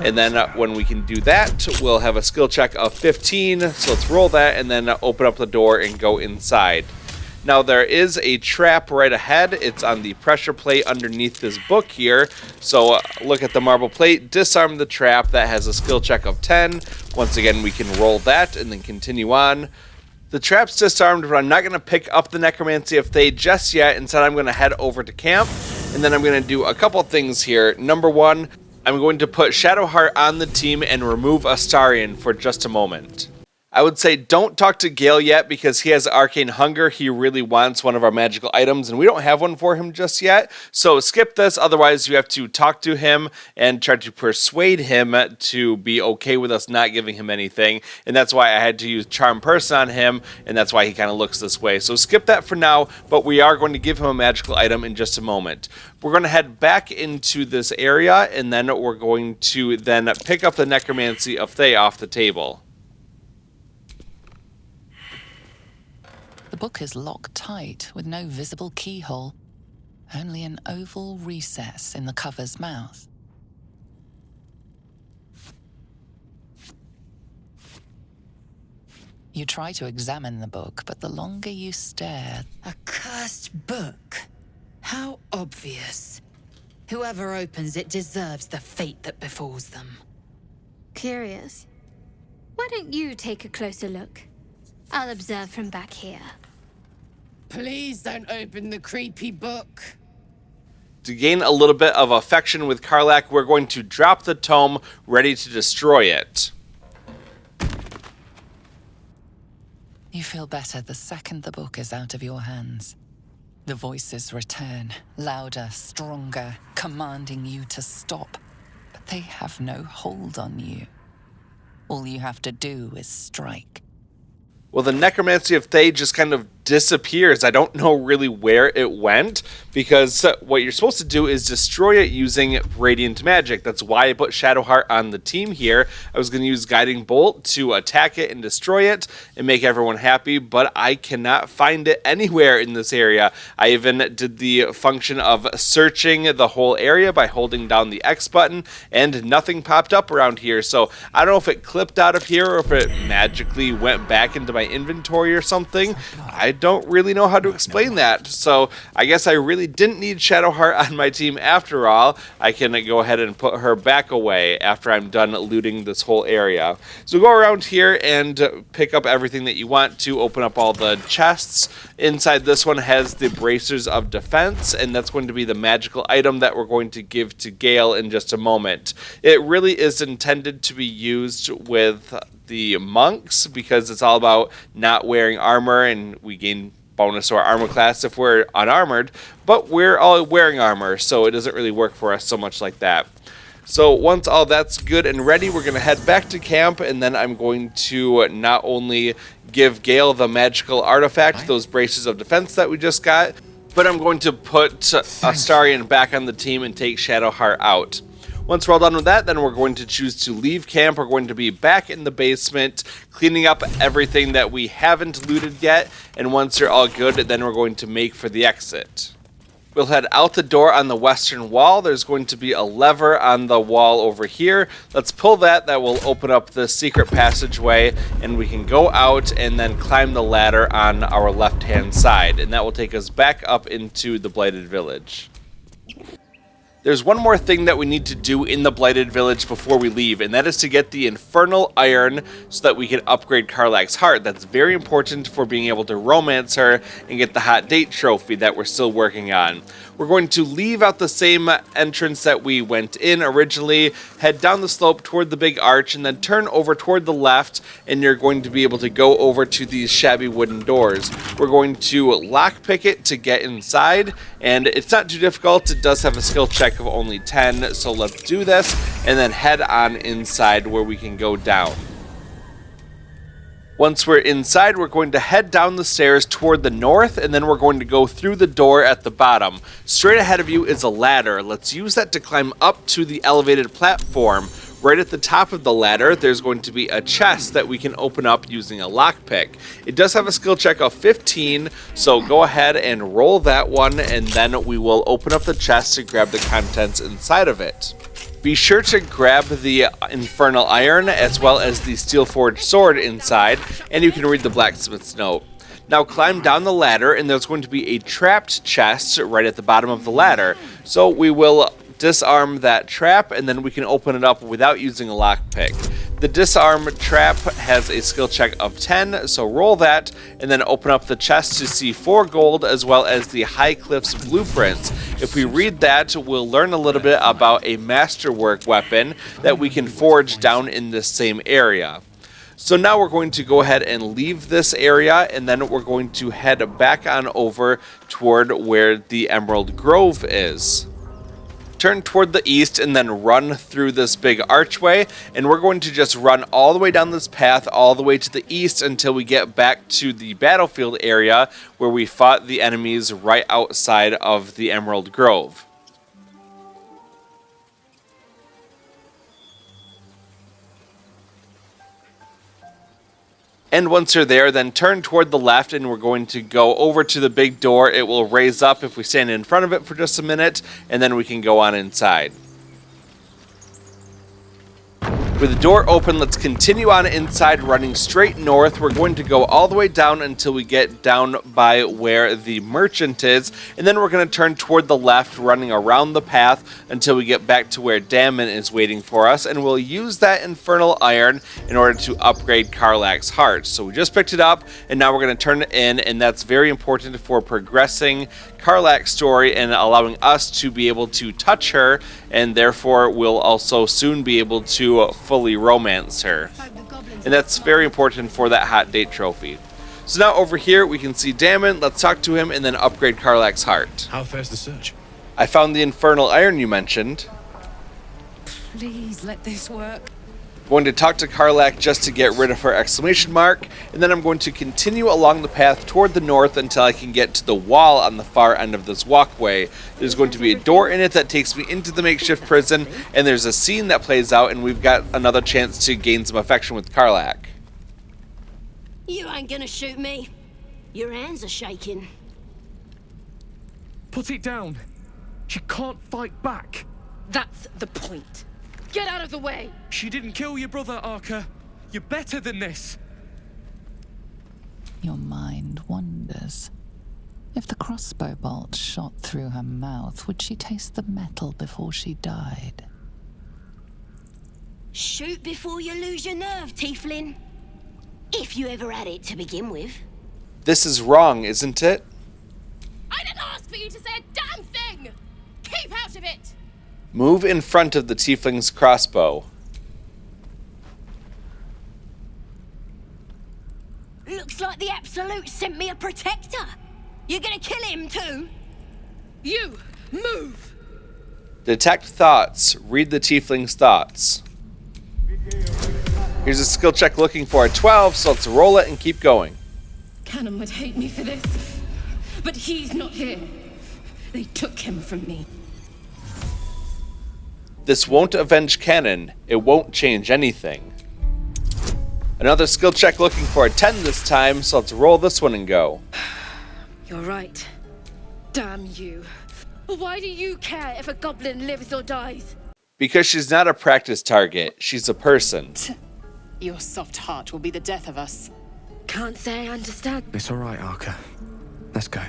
And then when we can do that, we'll have a skill check of 15. So let's roll that and then open up the door and go inside. Now there is a trap right ahead. It's on the pressure plate underneath this book here. So look at the marble plate, disarm the trap. That has a skill check of 10. Once again, we can roll that and then continue on. The trap's disarmed, but I'm not going to pick up the Necromancy of Thay just yet. Instead, I'm going to head over to camp, and then I'm going to do a couple things here. Number one, I'm going to put Shadowheart on the team and remove Astarion for just a moment. I would say don't talk to Gale yet because he has Arcane Hunger. He really wants one of our magical items, and we don't have one for him just yet. So skip this, otherwise you have to talk to him and try to persuade him to be okay with us not giving him anything. And that's why I had to use Charm Person on him, and that's why he kind of looks this way. So skip that for now, but we are going to give him a magical item in just a moment. We're going to head back into this area, and then we're going to then pick up the Necromancy of Thay off the table. The book is locked tight with no visible keyhole, only an oval recess in the cover's mouth. You try to examine the book, but the longer you stare, A cursed book. How obvious. Whoever opens it deserves the fate that befalls them. Curious. Why don't you take a closer look? I'll observe from back here. Please don't open the creepy book. To gain a little bit of affection with Karlach, we're going to drop the tome, ready to destroy it. you feel better the second the book is out of your hands. The voices return, louder, stronger, commanding you to stop. But they have no hold on you. All you have to do is strike. Well, the Necromancy of Thay just kind of disappears. I don't know really where it went, because what you're supposed to do is destroy it using Radiant Magic. That's why I put Shadowheart on the team here. I was going to use Guiding Bolt to attack it and destroy it and make everyone happy, but I cannot find it anywhere in this area. I even did the function of searching the whole area by holding down the X button, and nothing popped up around here. So I don't know if it clipped out of here or if it magically went back into my inventory or something. I don't really know how to explain that. So I guess I really didn't need Shadowheart on my team after all. I can go ahead and put her back away after I'm done looting this whole area. So go around here and pick up everything that you want to, open up all the chests. Inside this one has the Bracers of Defense, and that's going to be the magical item that we're going to give to Gale in just a moment. It really is intended to be used with the monks because it's all about not wearing armor, and we gain bonus to our armor class if we're unarmored, but we're all wearing armor, so it doesn't really work for us so much like that. So once all that's good and ready, we're going to head back to camp, and then I'm going to not only give Gale the magical artifact, those Braces of Defense that we just got, but I'm going to put Astarion back on the team and take Shadowheart out. Once we're all done with that, then we're going to choose to leave camp. We're going to be back in the basement, cleaning up everything that we haven't looted yet, and once they're all good, then we're going to make for the exit. We'll head out the door on the western wall. There's going to be a lever on the wall over here. Let's pull that. That will open up the secret passageway, and we can go out and then climb the ladder on our left-hand side, and that will take us back up into the Blighted Village. There's one more thing that we need to do in the Blighted Village before we leave, and that is to get the Infernal Iron so that we can upgrade Karlach's heart. That's very important for being able to romance her and get the Hot Date trophy that we're still working on. We're going to leave out the same entrance that we went in originally, head down the slope toward the big arch, and then turn over toward the left, and you're going to be able to go over to these shabby wooden doors. We're going to lockpick it to get inside, and it's not too difficult. It does have a skill check of only 10, so let's do this, and then head on inside where we can go down. Once we're inside, we're going to head down the stairs toward the north, and then we're going to go through the door at the bottom. Straight ahead of you is a ladder. Let's use that to climb up to the elevated platform. Right at the top of the ladder, there's going to be a chest that we can open up using a lockpick. It does have a skill check of 15, so go ahead and roll that one, and then we will open up the chest to grab the contents inside of it. Be sure to grab the Infernal Iron as well as the Steel Forged Sword inside, and you can read the blacksmith's note. Now climb down the ladder, and there's going to be a trapped chest right at the bottom of the ladder. So we will disarm that trap, and then we can open it up without using a lockpick. The disarm trap has a skill check of 10, so roll that, and then open up the chest to see 4 gold as well as the High Cliffs blueprints. If we read that, we'll learn a little bit about a masterwork weapon that we can forge down in this same area. So now we're going to go ahead and leave this area, and then we're going to head back on over toward where the Emerald Grove is. Turn toward the east and then run through this big archway, and we're going to just run all the way down this path all the way to the east until we get back to the battlefield area where we fought the enemies right outside of the Emerald Grove. And once you're there, then turn toward the left, and we're going to go over to the big door. It will raise up if we stand in front of it for just a minute, and then we can go on inside. With the door open, let's continue on inside, running straight north. We're going to go all the way down until we get down by where the merchant is, and then we're going to turn toward the left, running around the path until we get back to where Dammon is waiting for us, and we'll use that Infernal Iron in order to upgrade Karlach's heart. So we just picked it up, and now we're going to turn it in, and that's very important for progressing Karlach's story and allowing us to be able to touch her, and therefore we'll also soon be able to fully romance her. And that's very important for that hot date trophy. So now over here we can see Dammon. Let's talk to him and then upgrade Karlach's heart. How fares the search? I found the Infernal Iron you mentioned. Please let this work. Going to talk to Karlach just to get rid of her exclamation mark, and then I'm going to continue along the path toward the north until I can get to the wall on the far end of this walkway. There's going to be a door in it that takes me into the makeshift prison, and there's a scene that plays out, and we've got another chance to gain some affection with Karlach. You ain't gonna shoot me. Your hands are shaking. Put it down. She can't fight back. That's the point. Get out of the way! She didn't kill your brother, Arca. You're better than this. Your mind wanders. If the crossbow bolt shot through her mouth, would she taste the metal before she died? Shoot before you lose your nerve, Tiefling. If you ever had it to begin with. This is wrong, isn't it? I didn't ask for you to say a damn thing! Keep out of it! Move in front of the tiefling's crossbow. Looks like the Absolute sent me a protector. You're gonna kill him too? You, move! Detect thoughts. Read the tiefling's thoughts. Here's a skill check looking for a 12, so let's roll it and keep going. Cannon would hate me for this, but he's not here. They took him from me. This won't avenge Cannon. It won't change anything. Another skill check looking for a 10 this time, so let's roll this one and go. You're right. Damn you. Why do you care if a goblin lives or dies? Because she's not a practice target. She's a person. Your soft heart will be the death of us. Can't say I understand. It's all right, Arca. Let's go.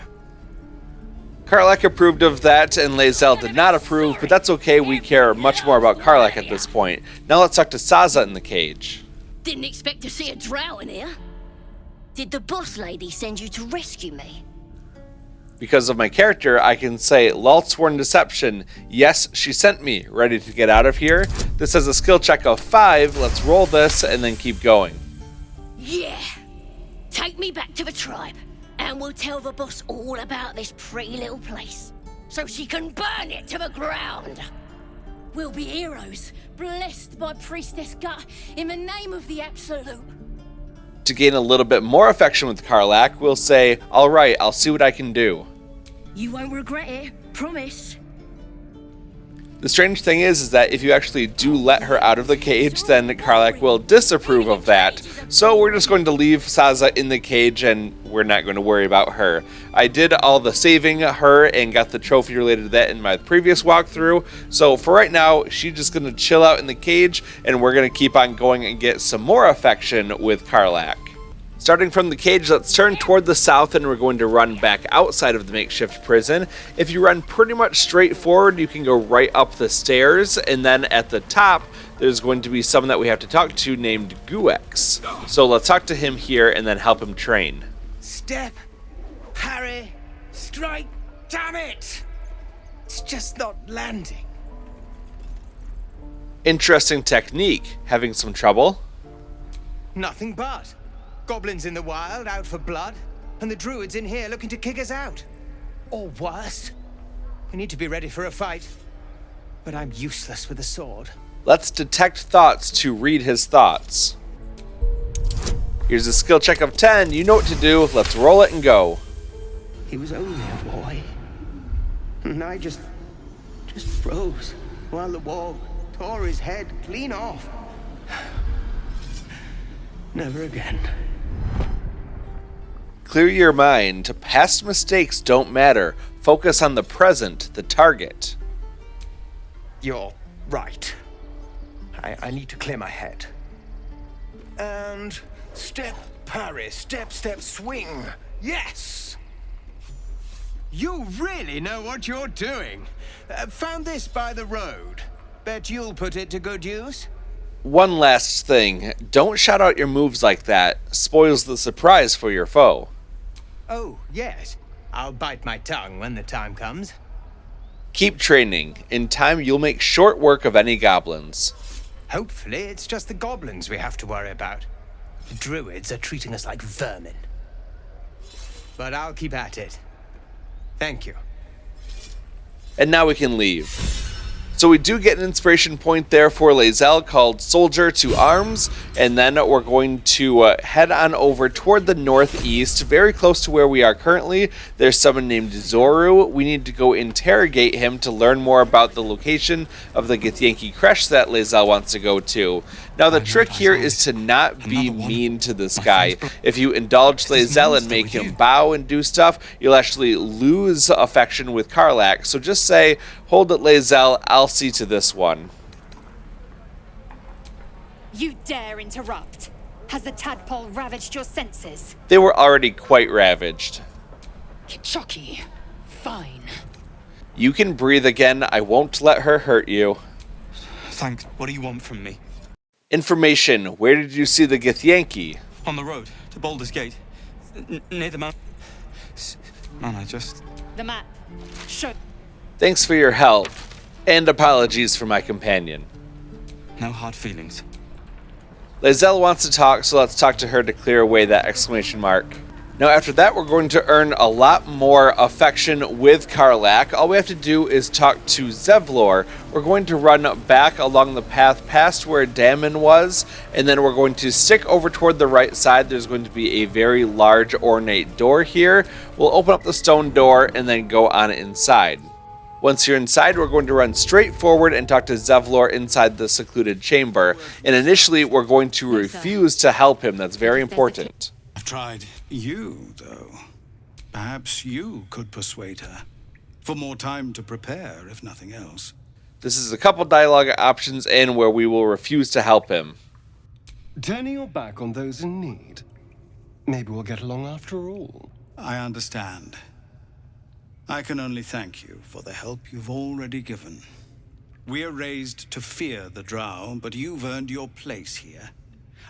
Karlach approved of that, and Lae'zel did not approve, but that's okay. We care much more about Karlach at this point. Now let's talk to Saza in the cage. Didn't expect to see a drow in here. Did the boss lady send you to rescue me? Because of my character, I can say, lol sworn deception. Yes, she sent me. Ready to get out of here? This has a skill check of 5. Let's roll this and then keep going. Yeah. Take me back to the tribe, and we'll tell the boss all about this pretty little place, so she can burn it to the ground. We'll be heroes, blessed by Priestess Gut, in the name of the Absolute. To gain a little bit more affection with Karlach, we'll say, alright, I'll see what I can do. You won't regret it, promise. The strange thing is that if you actually do let her out of the cage, then Karlach will disapprove of that. So we're just going to leave Saza in the cage, and we're not going to worry about her. I did all the saving her and got the trophy related to that in my previous walkthrough. So for right now, she's just going to chill out in the cage, and we're going to keep on going and get some more affection with Karlach. Starting from the cage, let's turn toward the south and we're going to run back outside of the makeshift prison. If you run pretty much straight forward, you can go right up the stairs, and then at the top, there's going to be someone that we have to talk to named Guex. So let's talk to him here and then help him train. Step, parry, strike, damn it! It's just not landing. Interesting technique. Having some trouble? Nothing but. Goblins in the wild, out for blood, and the druids in here looking to kick us out. Or worse. We need to be ready for a fight. But I'm useless with a sword. Let's detect thoughts to read his thoughts. Here's a skill check of 10. You know what to do. Let's roll it and go. He was only a boy. And I just froze while the wall tore his head clean off. Never again. Clear your mind. Past mistakes don't matter. Focus on the present, the target. You're right. I need to clear my head. And step, parry, step, swing. Yes! You really know what you're doing. Found this by the road. Bet you'll put it to good use. One last thing. Don't shout out your moves like that. Spoils the surprise for your foe. Oh, yes. I'll bite my tongue when the time comes. Keep training. In time, you'll make short work of any goblins. Hopefully, it's just the goblins we have to worry about. The druids are treating us like vermin. But I'll keep at it. Thank you. And now we can leave. So we do get an inspiration point there for Lae'zel called Soldier to Arms, and then we're going to head on over toward the northeast, very close to where we are currently. There's someone named Zoru. We need to go interrogate him to learn more about the location of the Githyanki Creche that Lae'zel wants to go to. Now the trick here is to not be mean to this guy. If you indulge Lae'zel and make him bow and do stuff, you'll actually lose affection with Karlach. So just say, hold it Lae'zel, I'll see to this one. You dare interrupt? Has the tadpole ravaged your senses? They were already quite ravaged. Kichoki, fine. You can breathe again. I won't let her hurt you. Thanks. What do you want from me? Information. Where did you see the Githyanki? On the road to Baldur's Gate. Near the mountain. Man, I just... The map. Show. Thanks for your help. And apologies for my companion. No hard feelings. Lae'zel wants to talk, so let's talk to her to clear away that exclamation mark. Now after that, we're going to earn a lot more affection with Karlach. All we have to do is talk to Zevlor. We're going to run back along the path past where Dammon was, and then we're going to stick over toward the right side. There's going to be a very large ornate door here. We'll open up the stone door and then go on inside. Once you're inside, we're going to run straight forward and talk to Zevlor inside the secluded chamber. And initially, we're going to refuse to help him. That's very important. I've tried you, though. Perhaps you could persuade her. For more time to prepare, if nothing else. This is a couple dialogue options in where we will refuse to help him. Turning your back on those in need. Maybe we'll get along after all. I understand. I can only thank you for the help you've already given. We're raised to fear the Drow, but you've earned your place here.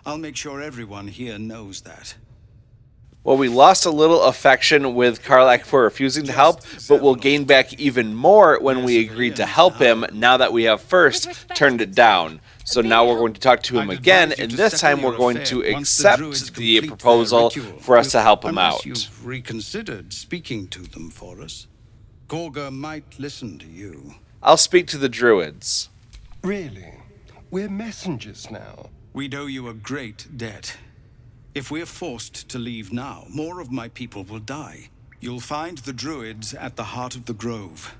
I'll make sure everyone here knows that. Well, we lost a little affection with Karlach for refusing to help, but we'll gain back even more when we agreed to help him now that we have first turned it down. So now we're going to talk to him again, and this time we're going to accept the proposal for us to help him out. Unless you've reconsidered speaking to them for us. Gorga might listen to you. I'll speak to the druids. Really? We're messengers now. We'd owe you a great debt. If we're forced to leave now, more of my people will die. You'll find the druids at the heart of the grove.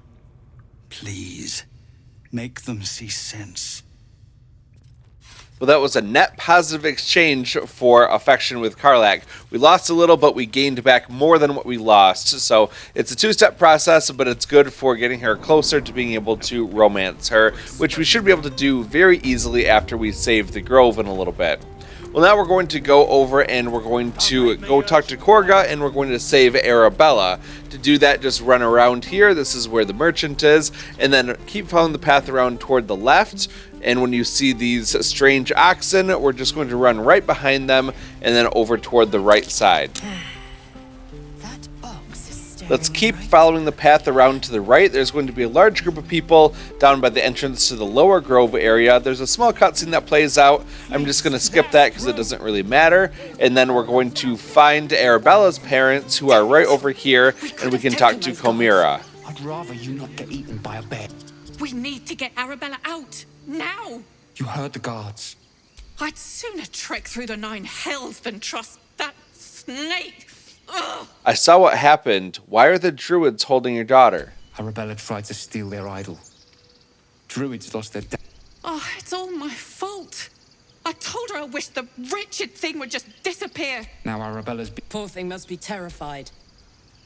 Please, make them see sense. Well, that was a net positive exchange for affection with Karlach. We lost a little, but we gained back more than what we lost. So it's a two-step process, but it's good for getting her closer to being able to romance her, which we should be able to do very easily after we save the grove in a little bit. Well, now we're going to go over and we're going to go talk to Korga and we're going to save Arabella. To do that, just run around here. This is where the merchant is. And then keep following the path around toward the left. And when you see these strange oxen, we're just going to run right behind them and then over toward the right side. Let's keep following the path around to the right. There's going to be a large group of people down by the entrance to the lower grove area. There's a small cutscene that plays out. I'm just going to skip that because it doesn't really matter. And then we're going to find Arabella's parents, who are right over here, and we can talk to Chimera. I'd rather you not get eaten by a bear. We need to get Arabella out, now! You heard the guards. I'd sooner trek through the 9 hells than trust that snake! Ugh. I saw what happened. Why are the druids holding your daughter? Arabella tried to steal their idol. Druids lost their Oh, it's all my fault. I told her I wished the wretched thing would just disappear. Now Arabella's Poor thing must be terrified.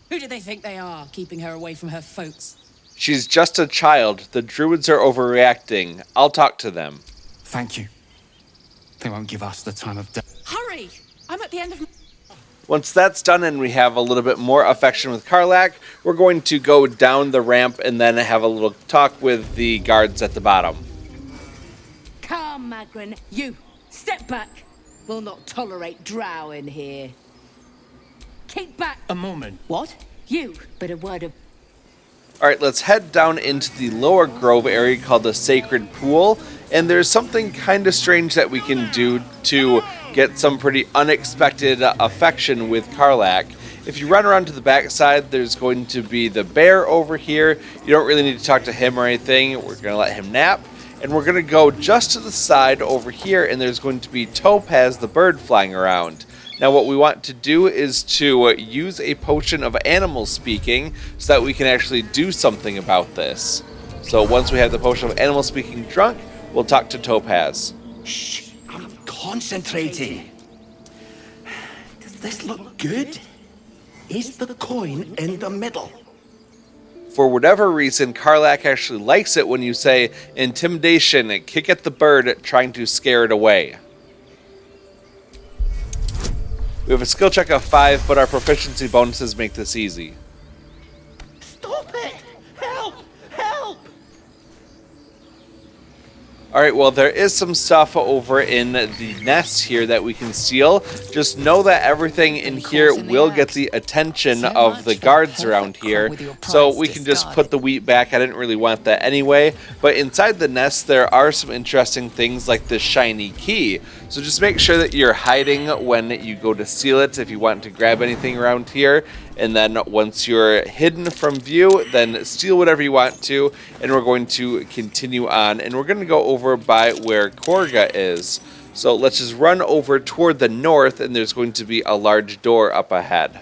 Who do they think they are, keeping her away from her folks? She's just a child. The druids are overreacting. I'll talk to them. Thank you. They won't give us the time of day. Hurry! I'm at the end of... Once that's done and we have a little bit more affection with Karlach, we're going to go down the ramp and then have a little talk with the guards at the bottom. Come, Magrin. You, step back. We'll not tolerate drow in here. Keep back. A moment. What? You, but a word of... Alright, let's head down into the lower grove area called the Sacred Pool. And there's something kind of strange that we can do to get some pretty unexpected affection with Karlach. If you run around to the backside, there's going to be the bear over here. You don't really need to talk to him or anything. We're going to let him nap. And we're going to go just to the side over here, and there's going to be Topaz the bird flying around. Now what we want to do is to use a potion of animal speaking so that we can actually do something about this. So once we have the potion of animal speaking drunk, we'll talk to Topaz. Shh, I'm concentrating. Does this look good? Is the coin in the middle? For whatever reason, Karlach actually likes it when you say intimidation and kick at the bird, trying to scare it away. We have a skill check of 5, but our proficiency bonuses make this easy. Stop it! Help! Help! Alright, well, there is some stuff over in the nest here that we can steal. Just know that everything in here will get the attention of the guards around here. So we can just put the wheat back. I didn't really want that anyway. But inside the nest, there are some interesting things like this shiny key. So just make sure that you're hiding when you go to steal it if you want to grab anything around here. And then once you're hidden from view, then steal whatever you want to. And we're going to continue on. And we're going to go over by where Korga is. So let's just run over toward the north, and there's going to be a large door up ahead.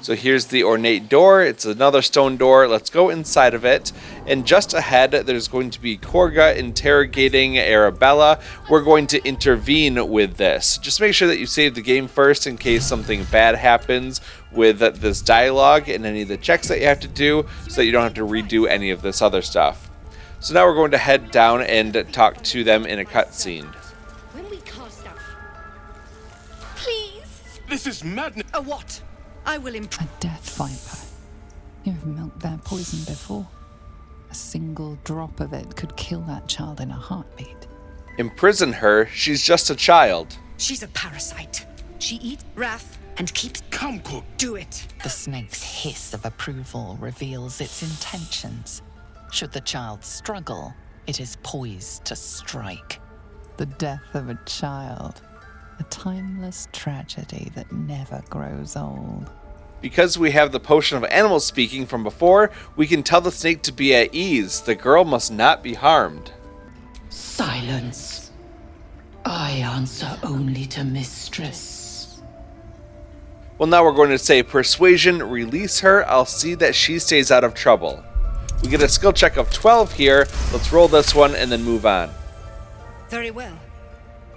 So here's the ornate door. It's another stone door. Let's go inside of it. And just ahead, there's going to be Korga interrogating Arabella. We're going to intervene with this. Just make sure that you save the game first in case something bad happens with this dialogue and any of the checks that you have to do so that you don't have to redo any of this other stuff. So now we're going to head down and talk to them in a cutscene. When we cast out... Please! This is madness! A what? I will A death viper. You've milked their poison before. A single drop of it could kill that child in a heartbeat. Imprison her. She's just a child. She's a parasite. She eats wrath and keeps... Come, Cook. Do it. The snake's hiss of approval reveals its intentions. Should the child struggle, it is poised to strike. The death of a child. A timeless tragedy that never grows old. Because we have the potion of animal speaking from before, we can tell the snake to be at ease. The girl must not be harmed. Silence. I answer only to mistress. Well, now we're going to say persuasion, release her. I'll see that she stays out of trouble. We get a skill check of 12 here. Let's roll this one and then move on. Very well.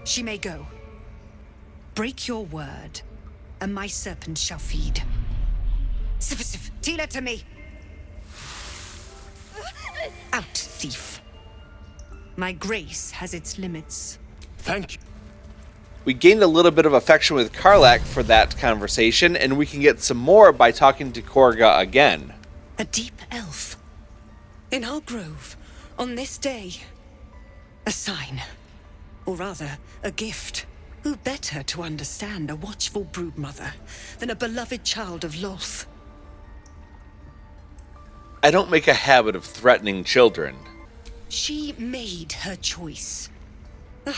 She may go. Break your word, and my serpent shall feed. Sif, Tila to me. out, thief. My grace has its limits. Thank you. We gained a little bit of affection with Karlach for that conversation, and we can get some more by talking to Korga again. A deep elf. In our grove, on this day. A sign. Or rather, a gift. Who better to understand a watchful broodmother than a beloved child of Loth? I don't make a habit of threatening children. She made her choice. Ugh.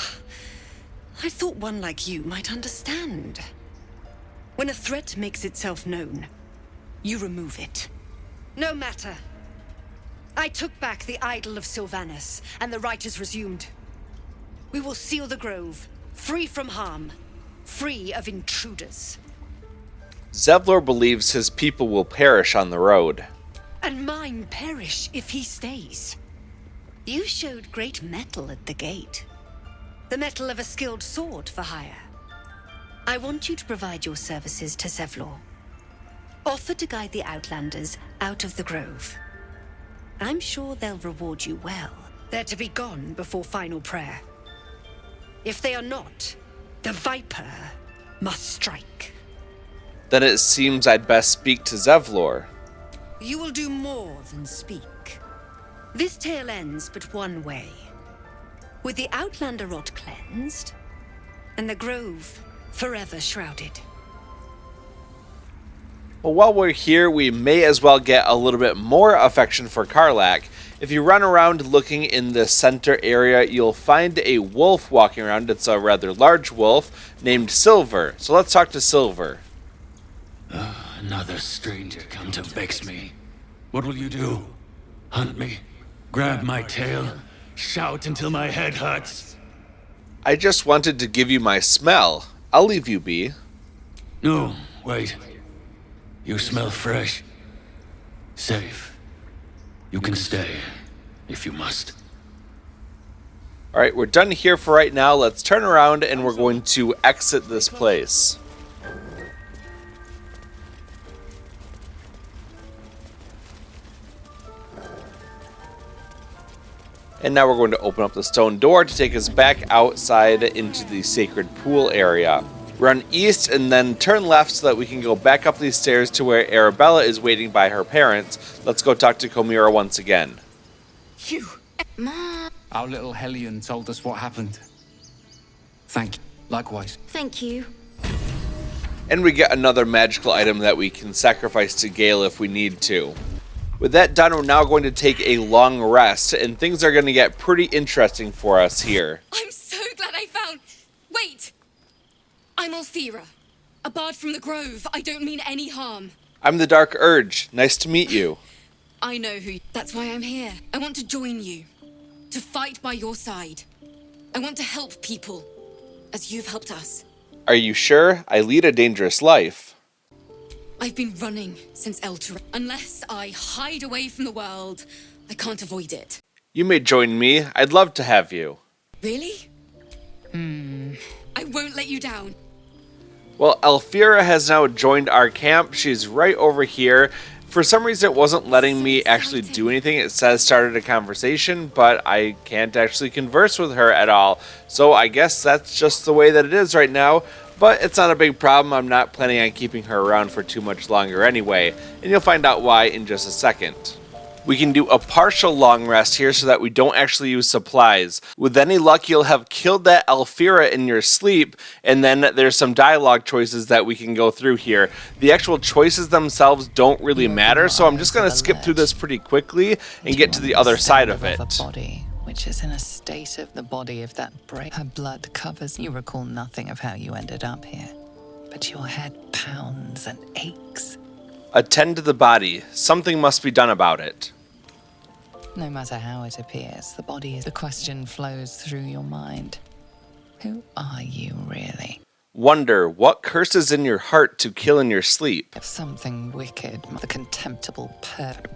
I thought one like you might understand. When a threat makes itself known, you remove it. No matter. I took back the idol of Sylvanas, and the rite is resumed. We will seal the grove, free from harm, free of intruders. Zevlor believes his people will perish on the road. And mine perish if he stays. You showed great mettle at the gate. The mettle of a skilled sword for hire. I want you to provide your services to Zevlor. Offer to guide the Outlanders out of the grove. I'm sure they'll reward you well. They're to be gone before final prayer. If they are not, the Viper must strike. Then it seems I'd best speak to Zevlor. You will do more than speak. This tale ends but one way. With the Outlander rot cleansed, and the grove forever shrouded. Well, while we're here, we may as well get a little bit more affection for Karlach. If you run around looking in the center area, you'll find a wolf walking around. It's a rather large wolf named Silver. So let's talk to Silver. Another stranger come to vex me. What will you do? Hunt me? Grab my tail? Shout until my head hurts? I just wanted to give you my smell. I'll leave you be. No, wait. You smell fresh. Safe. You can stay, if you must. Alright, we're done here for right now. Let's turn around and we're going to exit this place. And now we're going to open up the stone door to take us back outside into the sacred pool area. Run east and then turn left so that we can go back up these stairs to where Arabella is waiting by her parents. Let's go talk to Komira once again. You. Our little Hellion told us what happened. Thank you. Likewise. Thank you. And we get another magical item that we can sacrifice to Gale if we need to. With that done, we're now going to take a long rest, and things are going to get pretty interesting for us here. I'm so glad I found... Wait! I'm Althera, a bard from the Grove. I don't mean any harm. I'm the Dark Urge. Nice to meet you. I know who... That's why I'm here. I want to join you. To fight by your side. I want to help people, as you've helped us. Are you sure? I lead a dangerous life. I've been running since Elter. Unless I hide away from the world, I can't avoid it. You may join me. I'd love to have you. Really? I won't let you down. Well, Althera has now joined our camp. She's right over here. For some reason, it wasn't letting me actually do anything. It says started a conversation, but I can't actually converse with her at all. So I guess that's just the way that it is right now. But it's not a big problem. I'm not planning on keeping her around for too much longer anyway, and you'll find out why in just a second. We can do a partial long rest here so that we don't actually use supplies. With any luck, you'll have killed that Althera in your sleep, and then there's some dialogue choices that we can go through here. The actual choices themselves don't really matter, so I'm just going to skip through this pretty quickly and get to the other side of it. Body, which is in a state of the body of that break. Her blood covers. You recall nothing of how you ended up here, but your head pounds and aches. Attend to the body. Something must be done about it. No matter how it appears, the body is... The question flows through your mind. Who are you, really? Wonder, what curse is in your heart to kill in your sleep? Something wicked. The contemptible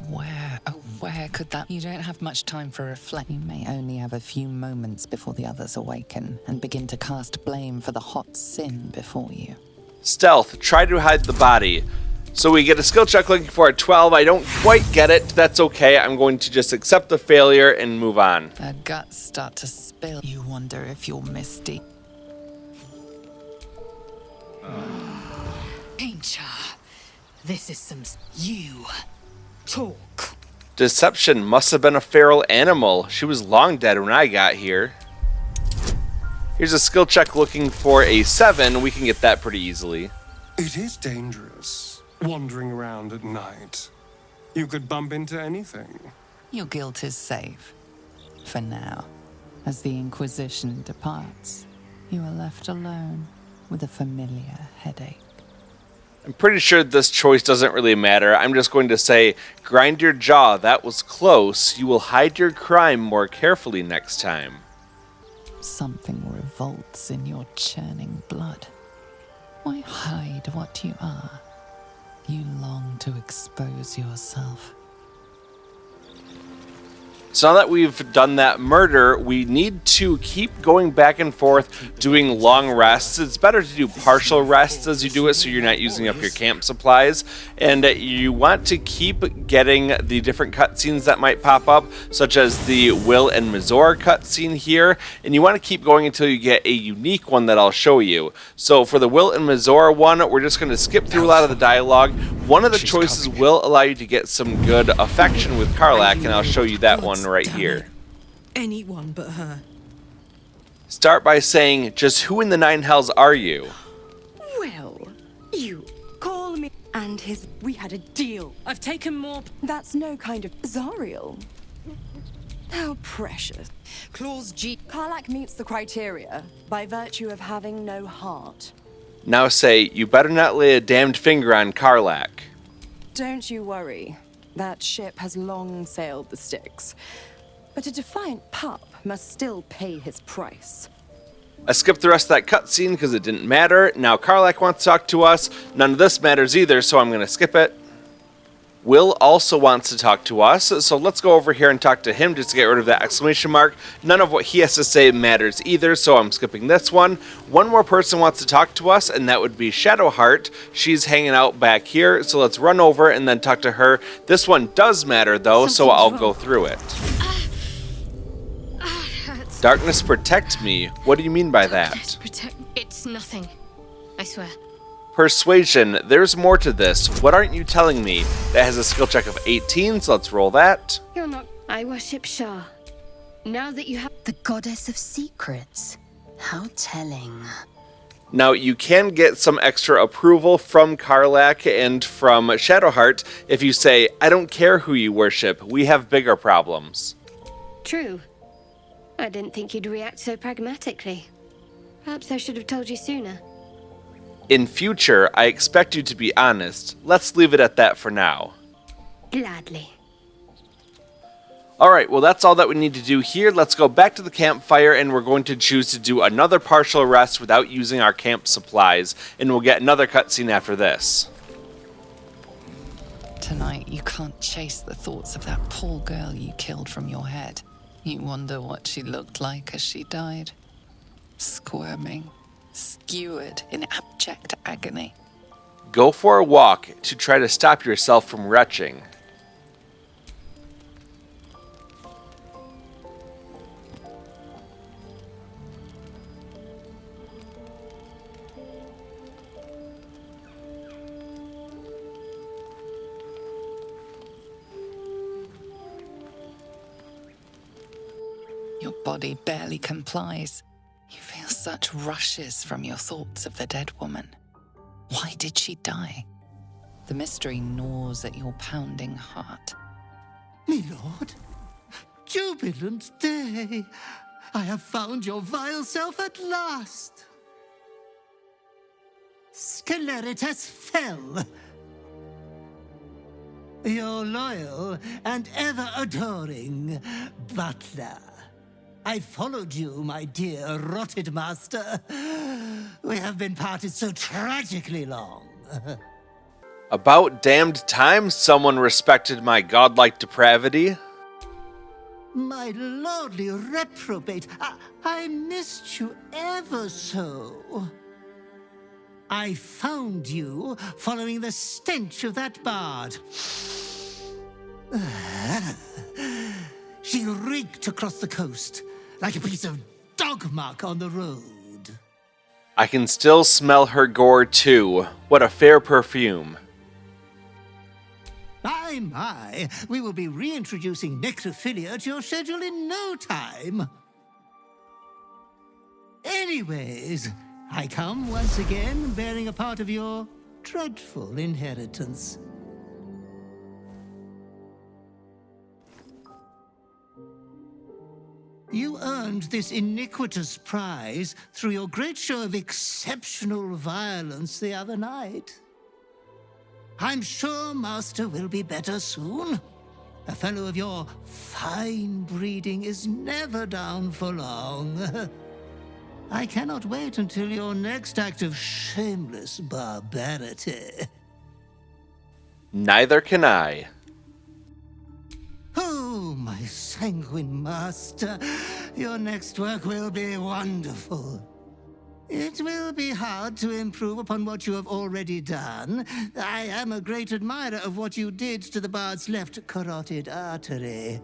where could that... You don't have much time for reflection. You may only have a few moments before the others awaken and begin to cast blame for the hot sin before you. Stealth, try to hide the body. So we get a skill check looking for a 12. I don't quite get it. That's okay. I'm going to just accept the failure and move on. Her guts start to spill. You wonder if you're misty. Danger. This is some... You. Talk. Deception must have been a feral animal. She was long dead when I got here. Here's a skill check looking for a 7. We can get that pretty easily. It is dangerous, wandering around at night. You could bump into anything. Your guilt is safe. For now. As the Inquisition departs, you are left alone with a familiar headache. I'm pretty sure this choice doesn't really matter. I'm just going to say, grind your jaw, that was close. You will hide your crime more carefully next time. Something revolts in your churning blood. Why hide what you are? You long to expose yourself. So now that we've done that murder, we need to keep going back and forth doing long rests. It's better to do partial rests as you do it so you're not using up your camp supplies. And you want to keep getting the different cutscenes that might pop up, such as the Wyll and Mizora cutscene here. And you want to keep going until you get a unique one that I'll show you. So for the Wyll and Mizora one, we're just going to skip through a lot of the dialogue. One of the choices will allow you to get some good affection with Karlach, and I'll show you that one right here. Anyone but her. Start by saying, just who in the nine hells are you? Well, you call me and his... We had a deal. I've taken more... That's no kind of... Zariel. How precious. Clause G. Karlach meets the criteria by virtue of having no heart. Now say, you better not lay a damned finger on Karlach. Don't you worry. That ship has long sailed the Styx. But a defiant pup must still pay his price. I skipped the rest of that cutscene because it didn't matter. Now Karlach wants to talk to us. None of this matters either, so I'm going to skip it. Wyll also wants to talk to us, so let's go over here and talk to him just to get rid of that exclamation mark. None of what he has to say matters either, so I'm skipping this one. One more person wants to talk to us, and that would be Shadowheart. She's hanging out back here, so let's run over and then talk to her. This one does matter, though, so I'll go through it. Darkness protect me. What do you mean by that? It's nothing. I swear. Persuasion. There's more to this. What aren't you telling me? That has a skill check of 18, so let's roll that. You're not... I worship Shah. Now that you have... The goddess of secrets. How telling. Now, you can get some extra approval from Karlach and from Shadowheart if you say, I don't care who you worship. We have bigger problems. True. I didn't think you'd react so pragmatically. Perhaps I should have told you sooner. In future, I expect you to be honest. Let's leave it at that for now. Gladly. Alright, well that's all that we need to do here. Let's go back to the campfire and we're going to choose to do another partial rest without using our camp supplies. And we'll get another cutscene after this. Tonight, you can't chase the thoughts of that poor girl you killed from your head. You wonder what she looked like as she died. Squirming. Skewered in abject agony. Go for a walk to try to stop yourself from retching. Your body barely complies. You feel such rushes from your thoughts of the dead woman. Why did she die? The mystery gnaws at your pounding heart. My lord, jubilant day! I have found your vile self at last! Sceleritas fell. Your loyal and ever-adoring butler. I followed you, my dear rotted master. We have been parted so tragically long. About damned time someone respected my godlike depravity. My lordly reprobate, I missed you ever so. I found you following the stench of that bard. She reeked across the coast like a piece of dog muck on the road. I can still smell her gore too. What a fair perfume. My, we will be reintroducing necrophilia to your schedule in no time. Anyways, I come once again bearing a part of your dreadful inheritance. You earned this iniquitous prize through your great show of exceptional violence the other night. I'm sure Master will be better soon. A fellow of your fine breeding is never down for long. I cannot wait until your next act of shameless barbarity. Neither can I. Oh, my sanguine master, your next work will be wonderful. It will be hard to improve upon what you have already done. I am a great admirer of what you did to the bard's left carotid artery.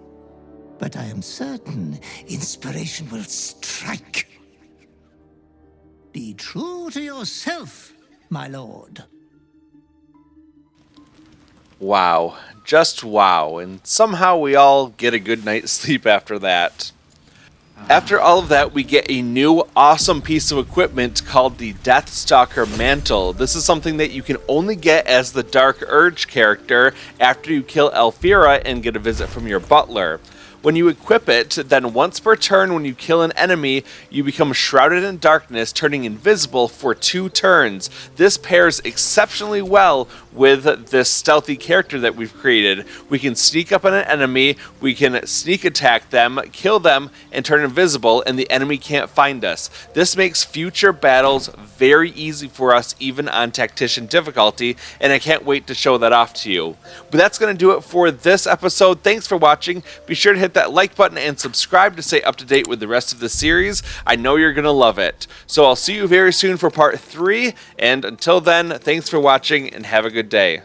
But I am certain inspiration will strike. Be true to yourself, my lord. Wow. Just wow. And somehow we all get a good night's sleep after that. After all of that, we get a new awesome piece of equipment called the Deathstalker Mantle. This is something that you can only get as the Dark Urge character after you kill Alfira and get a visit from your butler. When you equip it, then once per turn when you kill an enemy, you become shrouded in darkness, turning invisible for 2 turns. This pairs exceptionally well with this stealthy character that we've created. We can sneak up on an enemy, we can sneak attack them, kill them, and turn invisible, and the enemy can't find us. This makes future battles very easy for us, even on Tactician difficulty, and I can't wait to show that off to you. But that's going to do it for this episode. Thanks for watching. Be sure to hit that like button and subscribe to stay up to date with the rest of the series. I know you're going to love it. So I'll see you very soon for part 3, and until then, thanks for watching and have a good day.